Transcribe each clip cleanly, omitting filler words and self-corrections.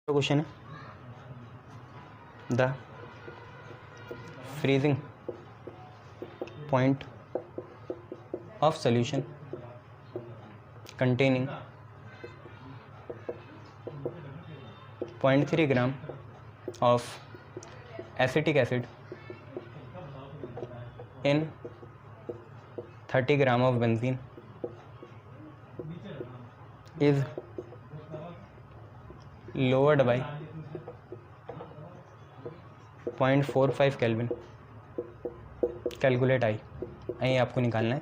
Question है the freezing point of solution containing 0.3 gram of acetic acid in 30 gram of benzene is lowered by 0.45 kelvin. Calculate आई आपको निकालना है।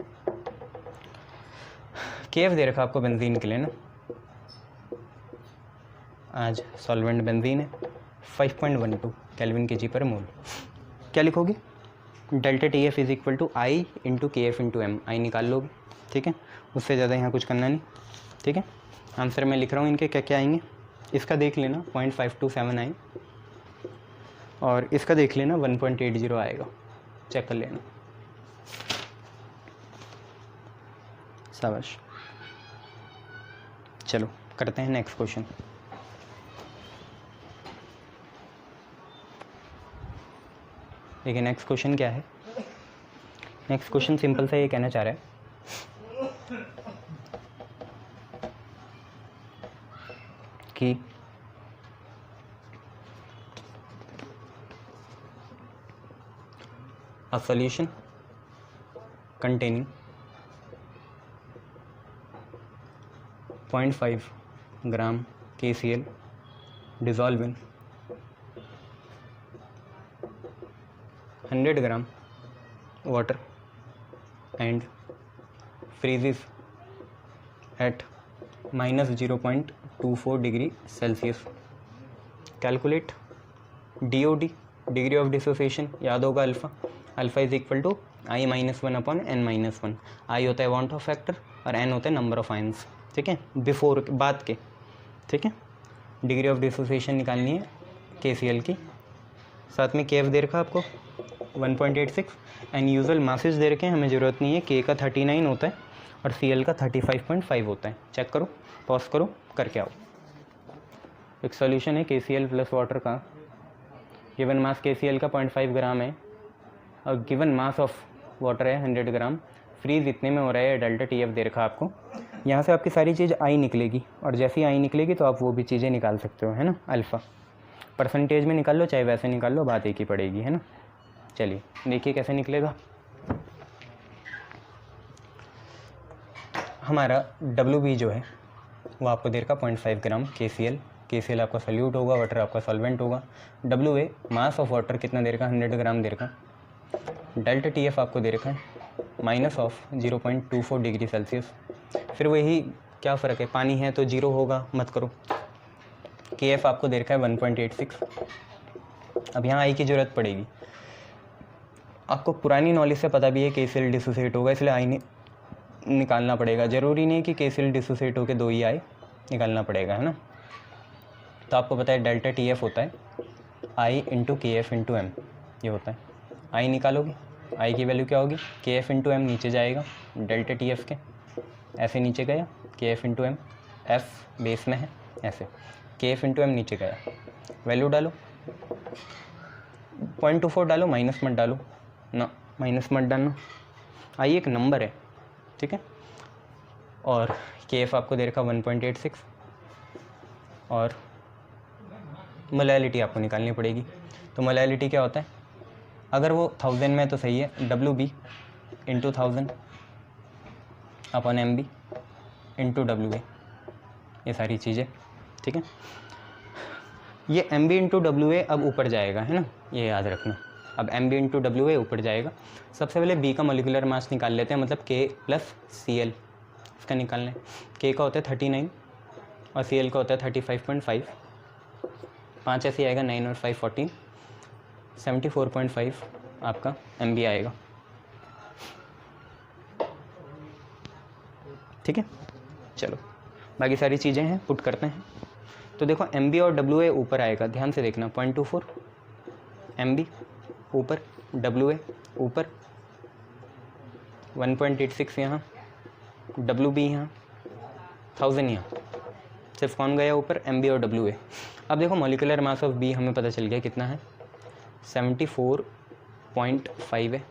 केफ दे रखा आपको benzene के लिए ना, आज सॉल्वेंट बेंजीन है 5.12 केल्विन के जी पर मोल। क्या लिखोगी? Delta T F is equal to I into K F into M. I निकाल लोगे, ठीक है, उससे ज़्यादा यहाँ कुछ करना नहीं, ठीक है। आंसर मैं लिख रहा हूँ, इनके क्या क्या आएंगे। इसका देख लेना 0.527 आई, और इसका देख लेना 1.80 आएगा, चेक कर लेना। शाबाश। चलो करते हैं नेक्स्ट क्वेश्चन। देखिए नेक्स्ट क्वेश्चन क्या है। नेक्स्ट क्वेश्चन सिंपल सा ये कहना चाह रहा है कि a solution containing 0.5 gram KCl dissolve in 100 gram water and freezes at -0.24 degree Celsius. Calculate DOD, degree of dissociation, याद होगा alpha. Alpha is equal to i -1 upon n -1। I होता है वांट ऑफ फैक्टर और n होता है number of ions, ठीक है, before बाद के, ठीक है। डिग्री ऑफ डिसोसिएशन निकालनी है KCl की, साथ में केएफ दे रखा आपको 1.86 एंड यूजुअल मासेज दे रखे हैं, हमें ज़रूरत नहीं है। के का 39 होता है और Cl का 35.5 होता है। चेक करो, पॉज करो, करके आओ। एक सॉल्यूशन है KCl प्लस वाटर का, गिवन मास KCl का 0.5 ग्राम है और गिवन मास ऑफ वाटर है 100 ग्राम। फ्रीज इतने में हो रहा है, डेल्टा टी एफ दे रखा आपको। यहाँ से आपकी सारी चीज़ आई निकलेगी, और जैसे ही आई निकलेगी तो आप वो भी चीज़ें निकाल सकते हो, है ना। अल्फ़ा परसेंटेज में निकाल लो, चाहे वैसे निकाल लो, बात एक ही पड़ेगी, है ना। चलिए देखिए कैसे निकलेगा। हमारा WB जो है वो आपको दे रखा 0.5 ग्राम KCl आपका सल्यूट होगा, वाटर आपका सॉल्वेंट होगा। WA मास ऑफ वाटर कितना दे रखा? 100 ग्राम दे रखा। डेल्टा TF आपको दे रखा है -0.24 डिग्री सेल्सियस। फिर वही क्या फ़र्क है, पानी है तो 0 होगा, मत करो। KF आपको दे रखा है 1.86। अब यहाँ आई की ज़रूरत पड़ेगी। आपको पुरानी नॉलेज से पता भी है KCl डिसोसिएट होगा, इसलिए आई निकालना पड़ेगा। ज़रूरी नहीं कि KCl डिसोसिएट होकर 2 ही आई निकालना पड़ेगा, है ना। तो आपको पता है डेल्टा TF होता है आई इंटू KF इंटू एम, ये होता है। आई निकालोगे, आई की वैल्यू क्या होगी? KF इंटू एम नीचे जाएगा डेल्टा TF के, ऐसे नीचे गया KF into m, f base में है ऐसे, KF इंटू एम नीचे गया। वैल्यू डालो 0.24 डालो, माइनस मत डालो ना, माइनस मत डालना। आई एक नंबर है, ठीक है। और KF आपको दे रखा 1.86 और मोलैलिटी आपको निकालनी पड़ेगी। तो मोलैलिटी क्या होता है? अगर वो 1000 में तो सही है, WB into 1000 upon MB into WA, ये सारी चीज़ें, ठीक है। ये MB इंटू WA अब ऊपर जाएगा, है ना, ये याद रखना। अब MB इंटू WA ऊपर जाएगा। सबसे पहले B का मोलिकुलर मास निकाल लेते हैं, मतलब K प्लस Cl इसका निकालना है। K का होता है 39 और Cl का होता है 35.5। 5 ऐसे आएगा, 9 और 5 14, 74.5 आपका MB आएगा, ठीक है। चलो बाकी सारी चीज़ें हैं, पुट करते हैं। तो देखो MB और WA ऊपर आएगा, ध्यान से देखना। 0.24 MB ऊपर, WA ऊपर, 1.86 यहाँ, WB यहाँ, 1000 यहाँ, सिर्फ कौन गया ऊपर, MB और WA। अब देखो मॉलिकुलर मास ऑफ B हमें पता चल गया कितना है, 74.5 है।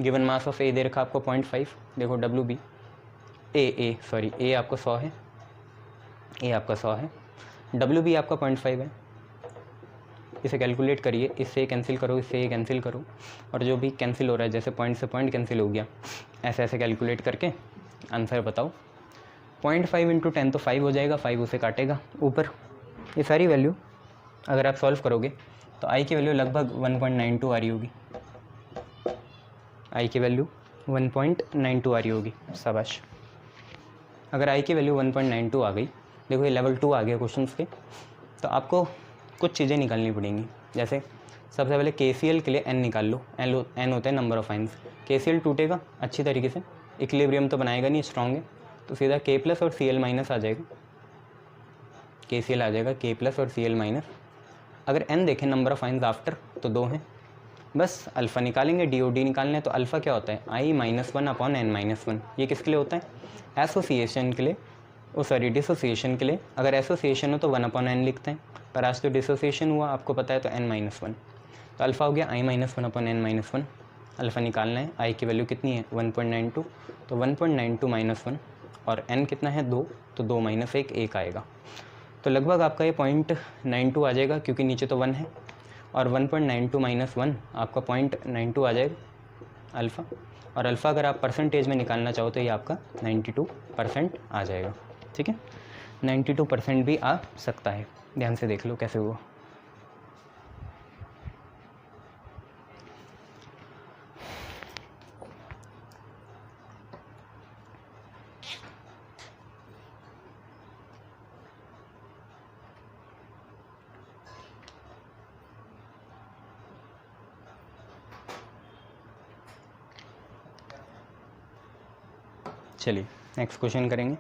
गिवन मास ऑफ A दे रखा आपको 0.5। देखो WB A आपको 100 है, A आपका 100 है, WB आपका 0.5 है। इसे कैलकुलेट करिए, इससे कैंसिल करो, इससे कैंसिल करो, और जो भी कैंसिल हो रहा है, जैसे पॉइंट से पॉइंट कैंसिल हो गया, ऐसे ऐसे कैलकुलेट करके आंसर बताओ। 0.5 × 10 तो 5 हो जाएगा, 5 उसे काटेगा ऊपर। ये सारी वैल्यू अगर आप सॉल्व करोगे तो आई की वैल्यू लगभग 1.92 आ रही होगी, आई की वैल्यू 1.92 आ रही होगी। शाबाश। अगर आई की वैल्यू 1.92 आ गई, देखो ये लेवल 2 आ गया क्वेश्चन के, तो आपको कुछ चीज़ें निकालनी पड़ेंगी। जैसे सबसे पहले KCL के लिए n निकाल लो, n होता है नंबर ऑफ आइंस। KCL टूटेगा अच्छी तरीके से, इक्विलिब्रियम तो बनाएगा नहीं, स्ट्रॉन्ग है, तो सीधा K+ और Cl- आ जाएगा, KCL आ जाएगा K+ और Cl-। अगर n देखें नंबर ऑफ आइंस आफ्टर, तो 2 हैं, बस अल्फ़ा निकालेंगे, DOD निकालना है, तो अल्फ़ा क्या होता है, I-1/n-1। ये किसके लिए होता है, एसोसिएशन के लिए, डिसोसिएशन के लिए। अगर एसोसिएशन हो तो 1/n लिखते हैं, पर आज तो डिसोसिएशन हुआ, आपको पता है, तो n-1। तो अल्फ़ा हो गया I-1/n-1। अल्फ़ा निकालना है, I की वैल्यू कितनी है 1.92, तो 1.92 - 1, और n कितना है 2, तो 2 - 1 आएगा। तो लगभग आपका ये 0.92 आ जाएगा, क्योंकि नीचे तो 1 है, और 1.92 - 1 आपका 0.92 आ जाएगा अल्फ़ा। और अल्फ़ा अगर आप परसेंटेज में निकालना चाहो तो ये आपका 92% आ जाएगा। ठीक है, 92% भी आ सकता है। ध्यान से देख लो कैसे हुआ। चलिए नेक्स्ट क्वेश्चन करेंगे।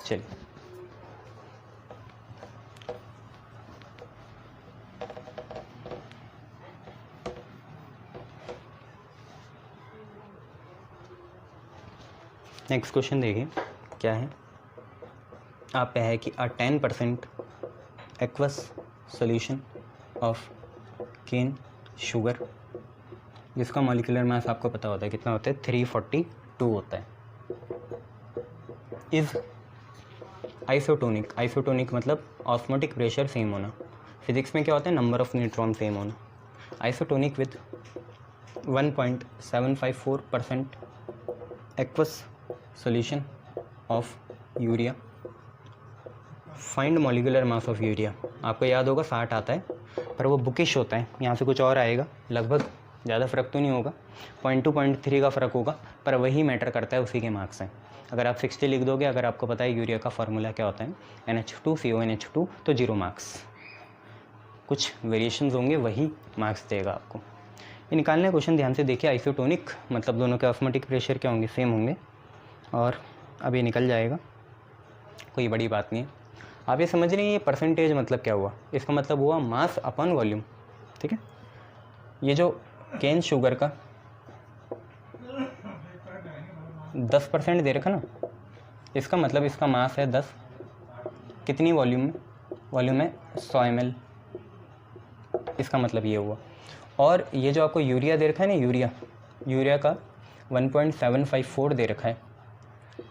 चलिए नेक्स्ट क्वेश्चन देखिए क्या है। आप पे है कि a 10% aqueous solution of cane sugar, जिसका मॉलिक्यूलर मास आपको पता होता है कितना होता है, 342 होता है, इज़ आइसोटोनिक। आइसोटोनिक मतलब ऑस्मोटिक प्रेशर सेम होना, फिजिक्स में क्या होता है, नंबर ऑफ न्यूट्रॉन सेम होना। Isotonic with 1.754% aqueous solution of urea. Find molecular mass of urea. आपको याद होगा 60 आता है, पर वो बुकिश होता है, यहाँ से कुछ और आएगा, लगभग ज़्यादा फ़र्क तो नहीं होगा, 0.2 0.3 का फ़र्क होगा, पर वही मैटर करता है, उसी के मार्क्स हैं। अगर आप 60 लिख दोगे, अगर आपको पता है यूरिया का फार्मूला क्या होता है, NH2CONH2, तो 0 मार्क्स। कुछ वेरिएशंस होंगे, वही मार्क्स देगा आपको। ये निकालने क्वेश्चन ध्यान से देखिए। आइसोटोनिक मतलब दोनों के ऑस्मोटिक प्रेशर क्या होंगे, सेम होंगे, और अब ये निकल जाएगा, कोई बड़ी बात नहीं है। आप ये समझ रहे हैं ये परसेंटेज मतलब क्या हुआ, इसका मतलब हुआ मास अपॉन वॉल्यूम। ठीक है, ये जो केन शुगर का 10% दे रखा ना, इसका मतलब इसका मास है 10, कितनी वॉल्यूम में, वॉल्यूम है 100 ml, इसका मतलब ये हुआ। और ये जो आपको यूरिया दे रखा है ना, यूरिया का 1.754 दे रखा है,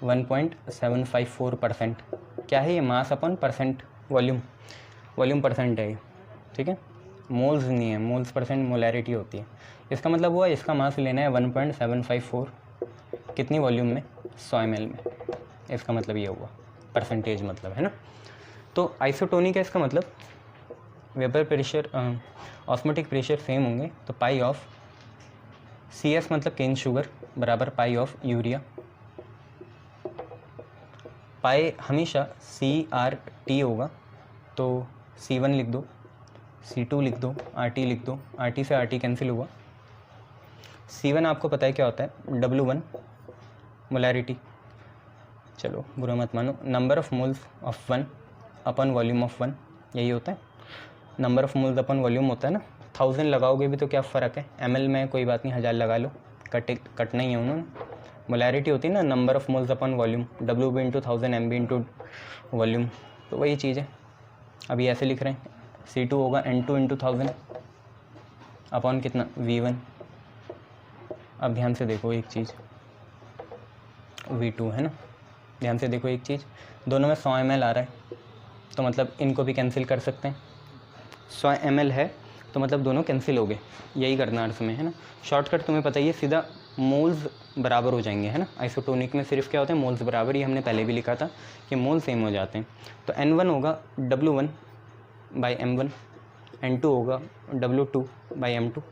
1.754%। क्या है ये, मास अपन परसेंट, वॉल्यूम परसेंट है ये। ठीक है, मोल्स नहीं है, मोल्स परसेंट मोलैरिटी होती है। इसका मतलब हुआ इसका मास लेना है 1.754, कितनी वॉल्यूम में, 100 ml में, इसका मतलब ये हुआ परसेंटेज मतलब, है ना। तो आइसोटोनिक है, इसका मतलब vapour pressure, osmotic pressure same होंगे, तो पाई ऑफ CS मतलब केन शुगर बराबर पाई ऑफ यूरिया। पाई हमेशा CRT होगा, तो C1 लिख दो, C2 लिख दो, RT लिख दो, RT से RT कैंसिल हुआ। C1 आपको पता है क्या होता है, W1 मोलैरिटी, चलो बुरा मत मानो, number of moles of 1 upon volume of 1, यही होता है। Number of moles upon volume होता है ना, 1000 लगाओगे भी तो क्या फ़र्क है, ml में कोई बात नहीं, 1000 लगा लो, कटना ही है उन्होंने। मोलैरिटी होती है ना number of moles upon volume, WB into 1000 MB into volume, तो वही चीज़ है। अभी ऐसे लिख रहे हैं C2 होगा N2 इंटू 1000 अपॉन कितना V1। अब ध्यान से देखो एक चीज़, V2 है ना, ध्यान से देखो एक चीज़, दोनों में 100 ml आ रहा है, तो मतलब इनको भी कैंसिल कर सकते हैं। 100 ml है तो मतलब दोनों कैंसिल हो गए, यही करना अर्थ में है ना। शॉर्टकट तुम्हें पता ही है, सीधा मोल्स बराबर हो जाएंगे है ना। आइसोटोनिक में सिर्फ क्या होता है, मोल्स बराबर, ये हमने पहले भी लिखा था कि मोल सेम हो जाते हैं। तो N1 होगा W1 बाई M1, N2 होगा W2 बाई M2।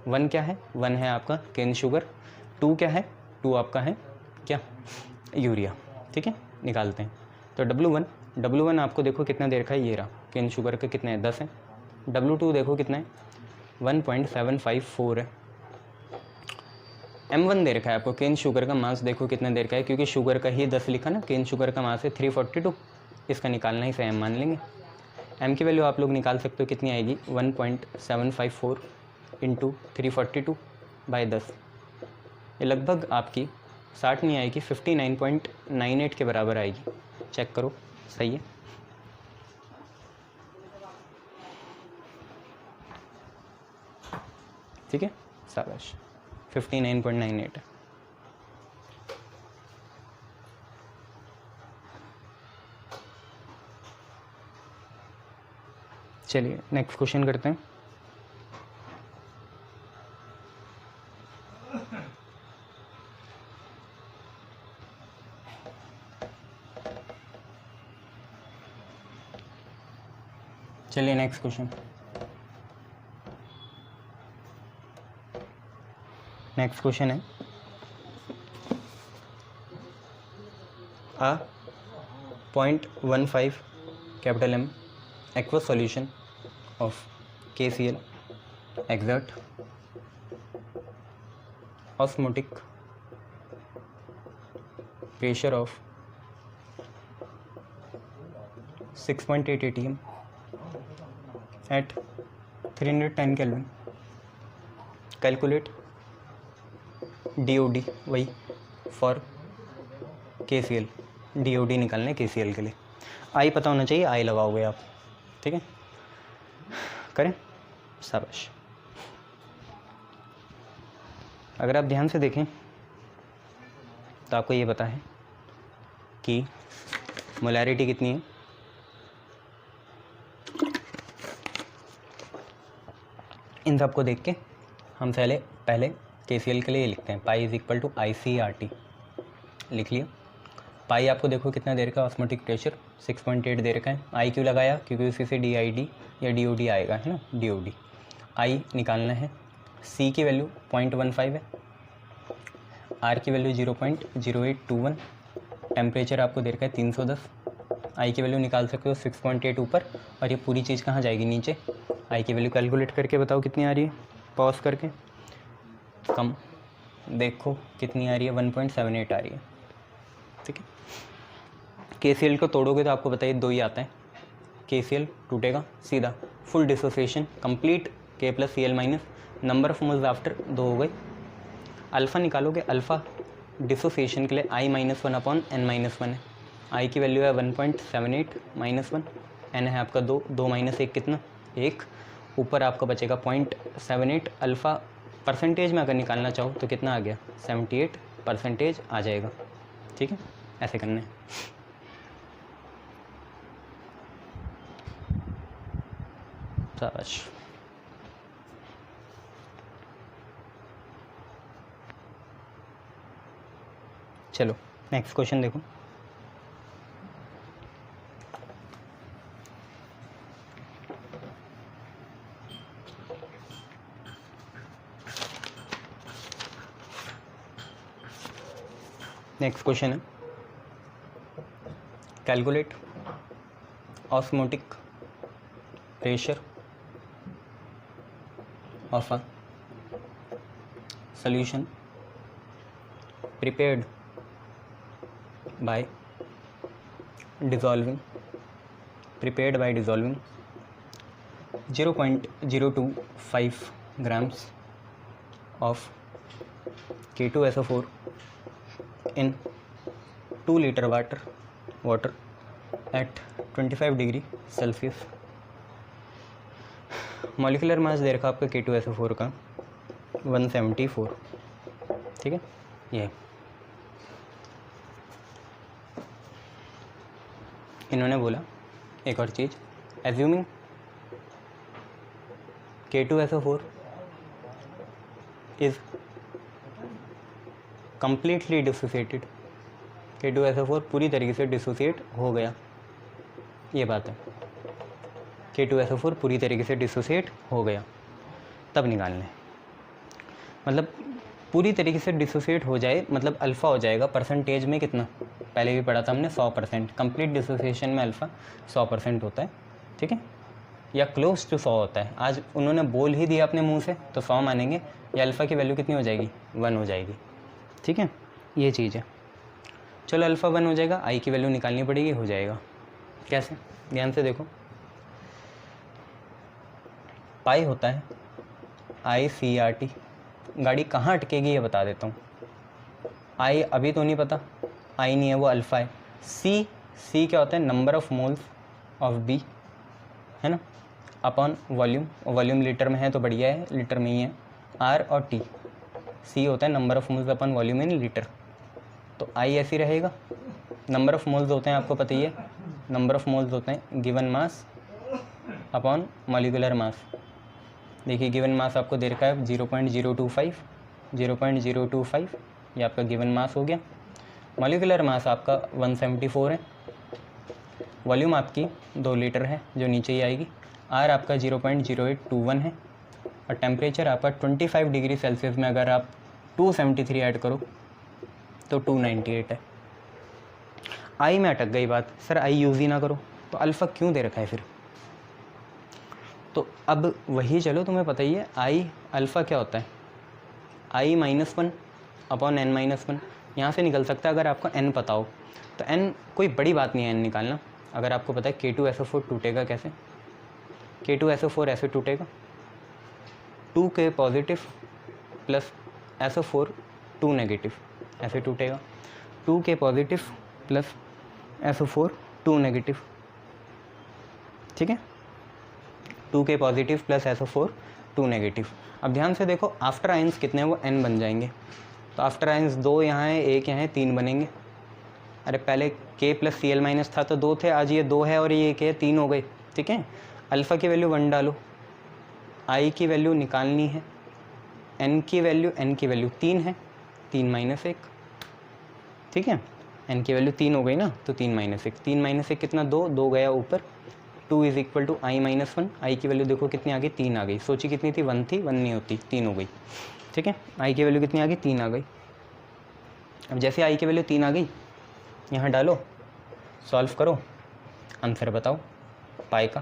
1 क्या है, 1 है आपका केन शुगर, 2 क्या है, 2 आपका है क्या, यूरिया। ठीक है, निकालते हैं। तो W1 आपको देखो कितना देर का है, ये रहा, केन शुगर का कितना है 10 है। W2 देखो कितना है 1.754 है। M1 दे रखा है आपको, केन शुगर का मास देखो कितना देर का है, क्योंकि शुगर का ही 10 लिखा ना, केन शुगर का मास है 342, इसका निकालना ही M मान लेंगे। M की वैल्यू आप लोग निकाल सकते हो, कितनी आएगी 1.754 इंटू 342 बाई 10, ये लगभग आपकी 60 नहीं आएगी, 59.98 के बराबर आएगी। चेक करो, सही है। ठीक है, शाबाश, 59.98 है। चलिए नेक्स्ट क्वेश्चन करते हैं। चलिए नेक्स्ट क्वेश्चन, नेक्स्ट क्वेश्चन है a 0.15 capital M aqueous solution of KCl exert osmotic pressure of 6.8 atm at 310 Kelvin. Calculate DOD, वही फॉर KCl, DOD निकालना है KCl के लिए। आई पता होना चाहिए, आई लगाओगे आप, ठीक है, करें, शाबाश। अगर आप ध्यान से देखें तो आपको ये पता है कि मोलैरिटी कितनी है, इन सबको देख के हम पहले KCl के लिए लिखते हैं, pi is equal to ICRT, लिख लिया। पाई आपको देखो कितना देर का, ऑस्मोटिक प्रेशर 6.8 देर का है। आई क्यों लगाया, क्योंकि उसी से DID या DOD आएगा है ना, DOD। आई निकालना है, C की वैल्यू 0.15 है, R की वैल्यू 0.0821, टेम्परेचर आपको देर का है 310। आई की वैल्यू निकाल सकते हो 6.8 ऊपर, और ये पूरी चीज़ कहाँ जाएगी, नीचे। आई की वैल्यू कैलकुलेट करके बताओ कितनी आ रही है, पॉज करके, कम देखो कितनी आ रही है, 1.78 आ रही है। ठीक है, KCl को तोड़ोगे तो आपको बताइए 2 ही आता है, KCl टूटेगा सीधा, full dissociation complete, K + Cl-, number of moles after 2 हो गई। अल्फ़ा निकालोगे, अल्फ़ा डिसोसिएशन के लिए I-1/n-1 है। आई की वैल्यू है 1.78 -1, n है आपका 2, 2 - 1 कितना, 1, ऊपर आपका बचेगा 0.78। अल्फ़ा परसेंटेज में अगर निकालना चाहो तो कितना आ गया, 78% आ जाएगा। ठीक है, ऐसे करना है। शाबाश। चलो नेक्स्ट क्वेश्चन देखो। नेक्स्ट क्वेश्चन है, calculate osmotic pressure of a solution prepared by dissolving 0.025 grams of K2SO4 in 2 liter water at 25 degree Celsius. Molecular mass दे रखा आपका K2SO4 का 174, ठीक है। ये इन्होंने बोला एक और चीज़, assuming K2SO4 is completely dissociated, K2SO4 पूरी तरीके से डिसोसिएट हो गया, ये बात है। K2SO4 पूरी तरीके से डिसोसिएट हो गया, तब निकालना है। मतलब पूरी तरीके से डिसोसिएट हो जाए मतलब अल्फ़ा हो जाएगा परसेंटेज में कितना, पहले भी पढ़ा था हमने 100%। कंप्लीट डिसोसिएशन में अल्फ़ा 100% होता है, ठीक है, या क्लोज टू 100 होता है। आज उन्होंने बोल ही दिया अपने मुंह से तो 100 मानेंगे, या अल्फ़ा की वैल्यू कितनी हो जाएगी, 1 हो जाएगी, ठीक है, ये चीज़ है। चलो अल्फ़ा 1 हो जाएगा, आई की वैल्यू निकालनी पड़ेगी, हो जाएगा। कैसे, ध्यान से देखो, पाई होता है ICRT। गाड़ी कहाँ अटकेगी ये बता देता हूँ। आई अभी तो नहीं पता, आई नहीं है, वो अल्फ़ा है। सी क्या होता है, number of moles of B, है ना, अपॉन वॉल्यूम, वॉल्यूम लीटर में है तो बढ़िया है, लीटर में ही है। आर और टी, सी होता है number of moles upon volume in litre, तो आई ऐसी रहेगा। नंबर ऑफ मोल्स होते हैं आपको पता ही है, नंबर ऑफ मोल्स होते हैं given mass upon molecular mass. देखिए गिवन मास आपको दे रखा है 0.025, ये आपका गिवन मास हो गया। मॉलिकुलर मास आपका 174 है। वॉल्यूम आपकी 2 लीटर है जो नीचे ही आएगी। आर आपका 0.0821 है और टेम्परेचर आपका 25 डिग्री सेल्सियस में अगर आप 273 ऐड करो तो 298 है। आई में अटक गई बात, सर आई यूज़ ही ना करो तो अल्फ़ा क्यों दे रखा है फिर। तो अब वही चलो, तुम्हें पता ही है आई अल्फ़ा क्या होता है, I-1 अपॉन N-1। यहाँ से निकल सकता है अगर आपको N पता हो तो। N कोई बड़ी बात नहीं है N निकालना। अगर आपको पता है K2SO4 टूटेगा कैसे, K2SO4 ऐसे टूटेगा, 2K positive plus SO4 2 negative, ऐसे टूटेगा। 2K positive plus SO4 2 negative, ठीक है, 2K positive plus SO4 2 negative. अब ध्यान से देखो आफ्टर आयंस कितने हैं, वो N बन जाएंगे। तो आफ्टर आयंस 2 यहाँ है, 1 यहाँ है, 3 बनेंगे। अरे पहले K प्लस Cl माइनस था तो 2 थे, आज ये 2 है और ये 1 है, 3 हो गए, ठीक है। अल्फ़ा की वैल्यू 1 डालो, I की वैल्यू निकालनी है, N की वैल्यू 3 है, 3 माइनस 1, ठीक है। N की वैल्यू 3 हो गई ना, तो 3 माइनस 1, 3 माइनस 1 कितना, 2 गया ऊपर। 2 इज इक्वल टू I-1, आई की वैल्यू देखो कितनी आ गई, 3 आ गई। सोची कितनी थी, 1 थी, 1 नहीं होती, 3 हो गई, ठीक है। आई की वैल्यू कितनी आ गई, 3 आ गई। अब जैसे आई की वैल्यू 3 आ गई, यहाँ डालो, सॉल्व करो, आंसर बताओ पाई का।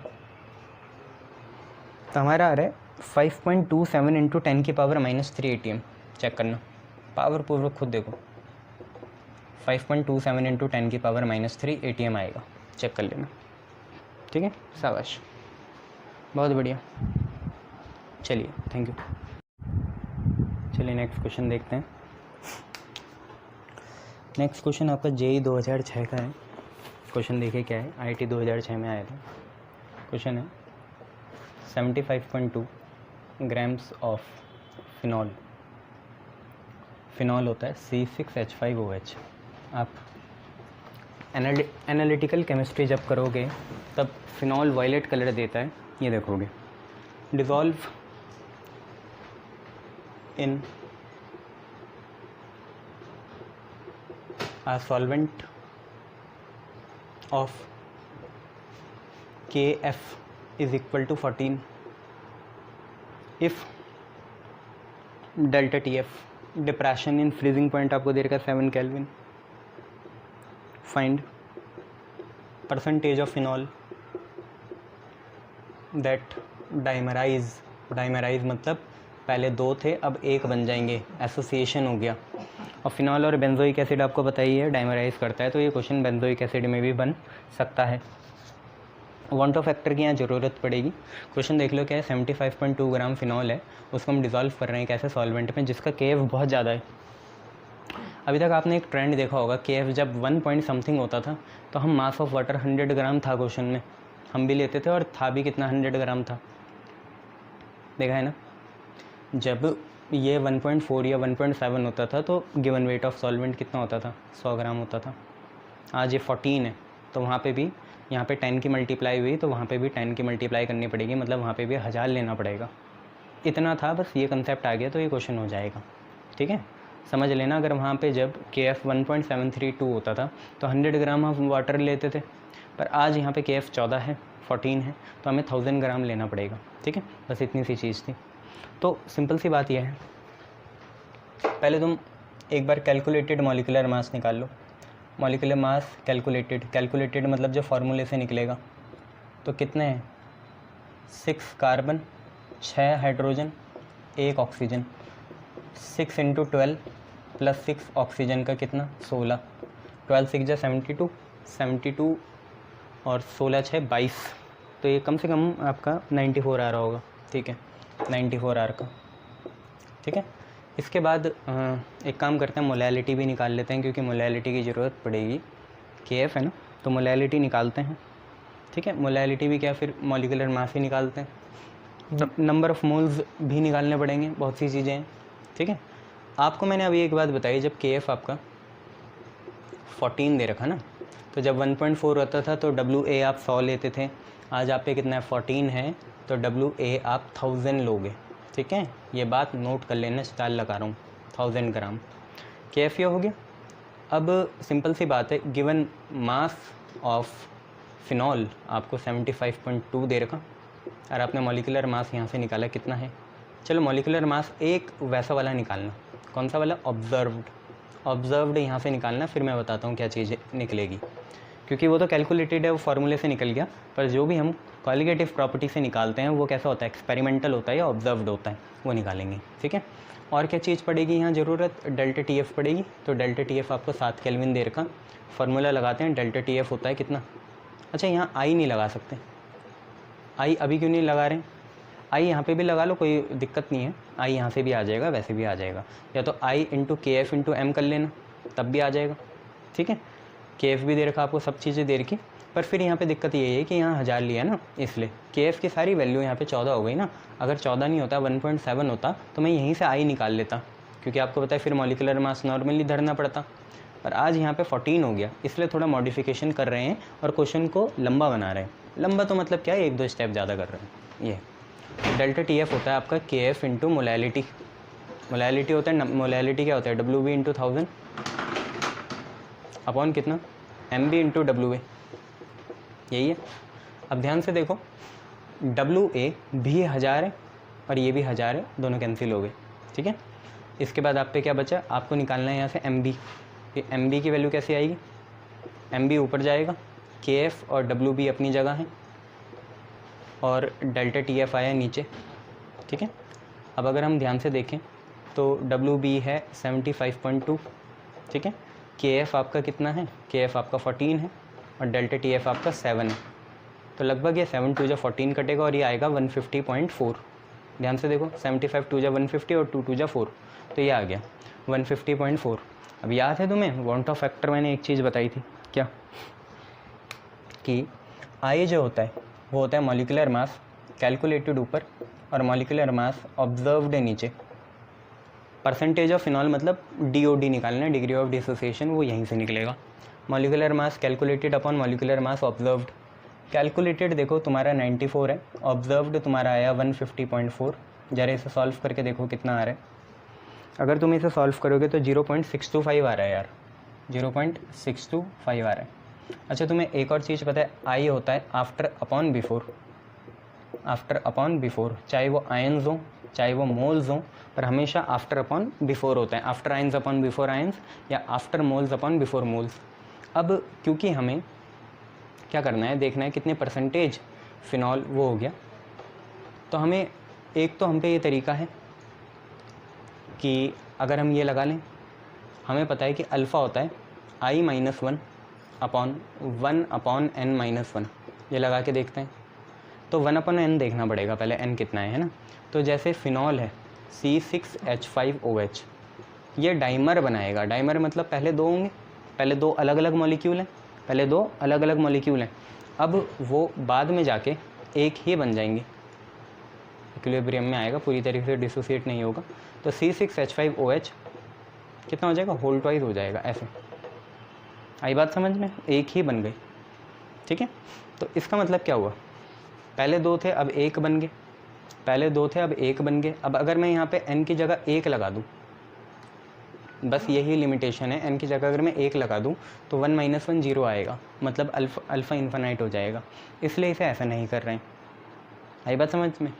तो हमारा आ रहा है 5.27 इंटू 10 की पावर -3 ATM। चेक करना, पावर पूर्वक खुद देखो, 5.27 इंटू 10 की पावर -3 ATM आएगा, चेक कर लेना, ठीक है। शाबाश, बहुत बढ़िया। चलिए थैंक यू। चलिए नेक्स्ट क्वेश्चन देखते हैं। नेक्स्ट क्वेश्चन आपका JEE 2006 का है। क्वेश्चन देखिए क्या है, IIT 2006 में आया था। क्वेश्चन है 75.2 ग्राम्स ऑफ फिनॉल। फिनॉल होता है C6H5OH। आप एनालिटिकल केमिस्ट्री जब करोगे तब फिनॉल वायलेट कलर देता है, ये देखोगे। Dissolve in a solvent of Kf is equal to 14 if delta TF, depression in freezing point आपको दे रखा 7 kelvin. Find percentage of phenol that dimerise. Dimerise मतलब पहले 2 थे अब 1 बन जाएंगे, एसोसिएशन हो गया। और फिनॉल और बेंजोइक एसिड आपको पता ही है डाइमराइज करता है, तो ये क्वेश्चन बेंजोइक एसिड में भी बन सकता है। वांटो फैक्टर की यहाँ ज़रूरत पड़ेगी। क्वेश्चन देख लो क्या है, 75.2 ग्राम फिनॉल है, उसको हम डिज़ोल्व कर रहे हैं कैसे, सॉल्वेंट में जिसका केएफ बहुत ज़्यादा है, अभी तक आपने एक ट्रेंड देखा होगा KF जब 1 पॉइंट समथिंग होता था तो हम मास ऑफ वाटर 100 ग्राम था क्वेश्चन में, हम भी लेते थे और था भी कितना 100 ग्राम था, देखा है ना। जब ये 1.4 या 1.7 होता था तो गिवन वेट ऑफ सॉल्वेंट कितना होता था, 100 ग्राम होता था। आज ये 14 है तो वहाँ पे भी, यहाँ पे 10 की मल्टीप्लाई हुई तो वहाँ पे भी 10 की मल्टीप्लाई करनी पड़ेगी, मतलब वहाँ पे भी 1000 लेना पड़ेगा। इतना था, बस ये कंसेप्ट आ गया तो ये क्वेश्चन हो जाएगा, ठीक है। समझ लेना, अगर वहाँ पे जब KF 1.732 होता था तो 100 ग्राम हम वाटर लेते थे, पर आज यहाँ पे KF 14 है, 14 है, तो हमें 1000 ग्राम लेना पड़ेगा, ठीक है। बस इतनी सी चीज़ थी। तो सिंपल सी बात यह है, पहले तुम एक बार कैलकुलेटेड मॉलिक्यूलर मास निकाल लो। मॉलिक्यूलर मास कैलकुलेटेड मतलब जो फार्मूले से निकलेगा, तो कितने हैं, 6 कार्बन, 6 हाइड्रोजन, 1 ऑक्सीजन, 6 × 12 + 6 ऑक्सीजन का कितना, 16, 12 6 जा 72 और 16 6 22, तो ये कम से कम आपका 94 आ रहा होगा, ठीक है, 94 आर का, ठीक है। इसके बाद एक काम करते हैं, मोलैलिटी भी निकाल लेते हैं क्योंकि मोलैलिटी की ज़रूरत पड़ेगी। KF है ना, तो मोलैलिटी निकालते हैं, ठीक है। मोलैलिटी भी क्या, फिर मॉलिक्यूलर मास ही निकालते हैं, नंबर ऑफ़ मोल्स भी निकालने पड़ेंगे, बहुत सी चीज़ें हैं, ठीक है। आपको मैंने अभी एक बात बताई, जब KF आपका 14 दे रखा ना, तो जब 1.4 होता था तो WA आप 100 लेते थे, आज आप पे कितना है, 14 है, तो WA आप 1000 लोगे, ठीक है। ये बात नोट कर लेना, स्टाइल लगा रहा हूँ, 1000 ग्राम KF ये हो गया। अब सिंपल सी बात है, गिवन मास ऑफ फिनॉल आपको 75.2 दे रखा, और आपने मॉलिक्यूलर मास यहाँ से निकाला कितना है। चलो मॉलिक्यूलर मास एक वैसा वाला निकालना, कौन सा वाला, ऑब्जर्व्ड यहाँ से निकालना, फिर मैं बताता हूँ क्या चीज़ निकलेगी, क्योंकि वो तो कैलकुलेटेड है, वो फार्मूले से निकल गया, पर जो भी हम क्वालिटेटिव प्रॉपर्टी से निकालते हैं वो कैसा होता है, एक्सपेरिमेंटल होता है या ऑब्जर्व्ड होता है, वो निकालेंगे, ठीक है। और क्या चीज़ पड़ेगी यहाँ ज़रूरत, डेल्टा TF पड़ेगी, तो डेल्टा TF आपको 7 केल्विन दे रखा, फार्मूला लगाते हैं, डेल्टा TF होता है कितना। अच्छा यहाँ आई नहीं लगा सकते, आई अभी क्यों नहीं लगा रहे हैं, आई यहाँ पे भी लगा लो, कोई दिक्कत नहीं है, आई यहाँ से भी आ जाएगा, वैसे भी आ जाएगा, या तो I × KF × M कर लेना, तब भी आ जाएगा, ठीक है। KF भी दे रखा आपको, सब चीज़ें दे रखी, पर फिर यहाँ पे दिक्कत ये है कि यहाँ 1000 लिया ना, इसलिए KF की सारी वैल्यू यहाँ पे 14 हो गई ना। अगर 14 नहीं होता, 1.7 होता, तो मैं यहीं से I निकाल लेता, क्योंकि आपको पता है फिर मॉलिक्यूलर मास नॉर्मली धरना पड़ता, पर आज यहाँ पे 14 हो गया, इसलिए थोड़ा मॉडिफिकेशन कर रहे हैं और क्वेश्चन को लंबा बना रहे हैं। लंबा तो मतलब क्या है, 1-2 स्टेप ज़्यादा कर रहे हैं। ये डेल्टा TF होता है आपका KF × मोलैलिटी, मोलैलिटी होता है, मोलैलिटी क्या होता है, WB × 1000 अपॉन कितना, MB × WA, यही है। अब ध्यान से देखो, WA भी 1000 है और ये भी 1000 है, दोनों कैंसिल हो गए, ठीक है। इसके बाद आप पे क्या बचा, आपको निकालना है यहाँ से MB, ये MB की वैल्यू कैसे आएगी, MB ऊपर जाएगा, KF और WB अपनी जगह है, और डेल्टा TF आया नीचे, ठीक है। अब अगर हम ध्यान से देखें तो WB है 75.2, ठीक है। KF आपका कितना है, KF आपका 14 है और डेल्टा TF आपका 7 है, तो लगभग ये 7 2 जा 14 कटेगा और ये आएगा 150.4। ध्यान से देखो, 75 2 जा 150 और 2 2 जा 4, तो ये आ गया 150.4। अब याद है तुम्हें, वांट ऑफ फैक्टर मैंने एक चीज़ बताई थी, क्या, कि I जो होता है वो होता है मॉलिक्यूलर मास कैलकुलेटेड ऊपर और मॉलिक्यूलर मास ऑब्जर्व्ड नीचे। परसेंटेज ऑफ फिनॉल मतलब DOD निकालना है, डिग्री ऑफ डिसोसिएशन, वो यहीं से निकलेगा। Molecular mass calculated upon molecular mass observed. Calculated देखो तुम्हारा 94 है, ऑब्जर्व्ड तुम्हारा आया 150.4। जरा इसे सॉल्व करके देखो कितना आ रहा है। अगर तुम इसे सॉल्व करोगे तो 0.625 आ रहा है यार, 0.625 आ रहा है। अच्छा तुम्हें एक और चीज़ पता है, आई होता है after upon before, after upon before, चाहे वो आयंस हो चाहे वो मोल्स हो, पर हमेशा आफ्टर अपॉन बिफोर होता है, after ions upon before ions या after moles upon before moles. अब क्योंकि हमें क्या करना है, देखना है कितने परसेंटेज फिनॉल वो हो गया, तो हमें एक तो हम पे ये तरीका है कि अगर हम ये लगा लें, हमें पता है कि अल्फ़ा होता है I-1 अपॉन 1 अपॉन n-1, ये लगा के देखते हैं। तो 1 अपॉन n देखना पड़ेगा पहले, n कितना है ना। तो जैसे फिनॉल है C6H5OH, ये डाइमर बनाएगा। डाइमर मतलब पहले दो होंगे, पहले दो अलग अलग मॉलिक्यूल हैं, पहले दो अलग अलग मॉलिक्यूल हैं, अब वो बाद में जाके एक ही बन जाएंगे, इक्विलिब्रियम में आएगा, पूरी तरीके से डिसोसिएट नहीं होगा। तो C6H5OH कितना हो जाएगा, होल ट्वाइस हो जाएगा। ऐसे आई बात समझ में, एक ही बन गई, ठीक है। तो इसका मतलब क्या हुआ, पहले दो थे अब एक बन गए, पहले दो थे अब एक बन गए। अब अगर मैं यहाँ पे n की जगह एक लगा दूँ, बस यही लिमिटेशन है, n की जगह अगर मैं एक लगा दूँ तो 1 - 1 0 आएगा, मतलब अल्फ़ा इन्फिनाइट हो जाएगा। इसलिए इसे ऐसा नहीं कर रहे हैं। आई बात समझ में,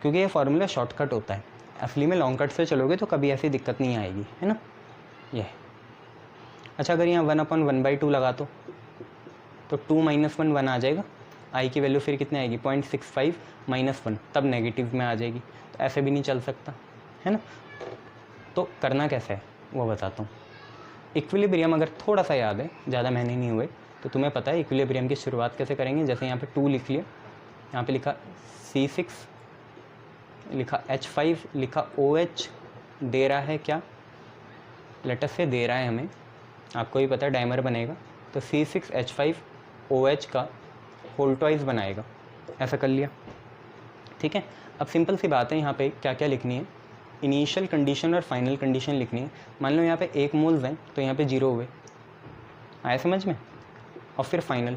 क्योंकि ये फार्मूला शॉर्टकट होता है। असली में लॉन्ग कट से चलोगे तो कभी ऐसी दिक्कत नहीं आएगी, है ना। ये अच्छा, अगर यहाँ 1/1/2 लगा तो 2 - 1 1 आ जाएगा। आई की वैल्यू फिर कितनी आएगी, 0.65 - 1, तब नेगेटिव में आ जाएगी। तो ऐसे भी नहीं चल सकता, है ना। तो करना कैसे है वो बताता हूँ। इक्विलिब्रियम अगर थोड़ा सा याद है, ज़्यादा महीने नहीं हुए, तो तुम्हें पता है इक्विलिब्रियम की शुरुआत कैसे करेंगे। जैसे यहाँ पे 2 लिख लिया, यहाँ पे लिखा C6, लिखा H5, लिखा OH, दे रहा है क्या, लेटर से दे रहा है हमें, आपको भी पता है डाइमर बनेगा, तो C6H5OH का होल ट्वाइस बनाएगा। ऐसा कर लिया, ठीक है। अब सिंपल सी बात है, यहाँ पे क्या क्या लिखनी है, इनिशियल कंडीशन और फाइनल कंडीशन लिखनी है। मान लो यहाँ पे 1 मोल्स हैं तो यहाँ पे 0 हुए, आया समझ में। और फिर फाइनल,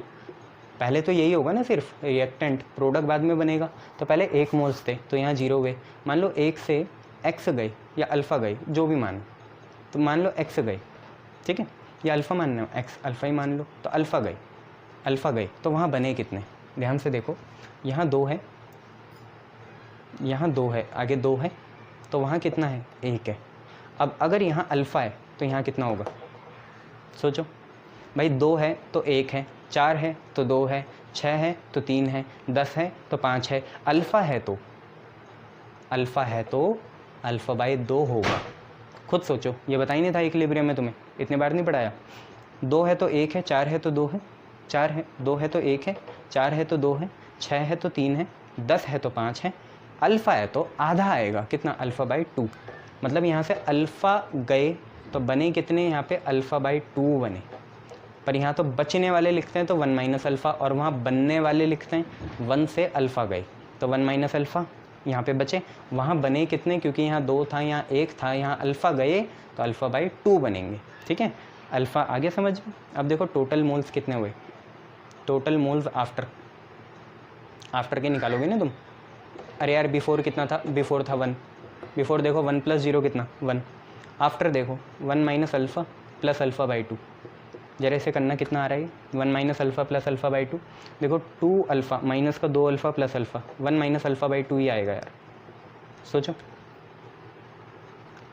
पहले तो यही होगा ना, सिर्फ रिएक्टेंट, प्रोडक्ट बाद में बनेगा। तो पहले 1 मोल्स थे तो यहाँ 0 हुए। मान लो 1 से x गए या अल्फ़ा गए, जो भी मानो, तो मान लो x गए, ठीक है, या अल्फ़ा मानना हो, x अल्फ़ा ही मान लो, तो अल्फ़ा गए, तो वहाँ बने कितने, ध्यान से देखो, यहाँ 2 है, यहाँ 2 है, आगे 2 है, तो वहाँ कितना है, 1 है। अब अगर यहाँ अल्फ़ा है तो यहाँ कितना होगा, सोचो भाई, 2 है तो 1 है, 4 है तो 2 है, 6 है तो 3 है, 10 है तो 5 है। अल्फ़ा है तो अल्फ़ा बाई 2 होगा। खुद सोचो, ये बता ही नहीं था इक्विलिब्रियम में तुम्हें, इतने बार नहीं पढ़ाया। 2 है तो 1 है, 4 है तो 2 है, 4 है, 2 है तो 1 है, 4 है तो 2 है, 6 है तो 3 है, 10 है तो 5 है। अल्फ़ा है तो आधा आएगा, कितना, अल्फ़ा बाई 2। मतलब यहाँ से अल्फ़ा गए तो बने कितने, यहाँ पे अल्फ़ा बाई 2 बने। पर यहाँ तो बचने वाले लिखते हैं तो 1 - अल्फ़ा, और वहाँ बनने वाले लिखते हैं 1 से अल्फ़ा गए तो 1 - अल्फ़ा यहाँ पे बचे। वहाँ बने कितने, क्योंकि यहाँ 2 था, यहाँ 1 था, यहाँ अल्फ़ा गए तो अल्फ़ा बाई 2 बनेंगे, ठीक है। अल्फ़ा आगे समझ में। अब देखो टोटल मोल्स कितने हुए, टोटल मोल्स आफ्टर के निकालोगे ना तुम। अरे यार बिफोर कितना था, बिफोर था 1, बिफोर देखो 1 + 0 कितना, 1। आफ्टर देखो 1 - अल्फ़ा प्लस अल्फ़ा बाई 2, जरा इसे करना कितना आ रहा है, 1 - अल्फ़ा प्लस अल्फ़ा बाई 2। देखो 2 अल्फ़ा माइनस का 2 alpha plus alpha, 1 - alpha by 2 ही आएगा यार। सोचो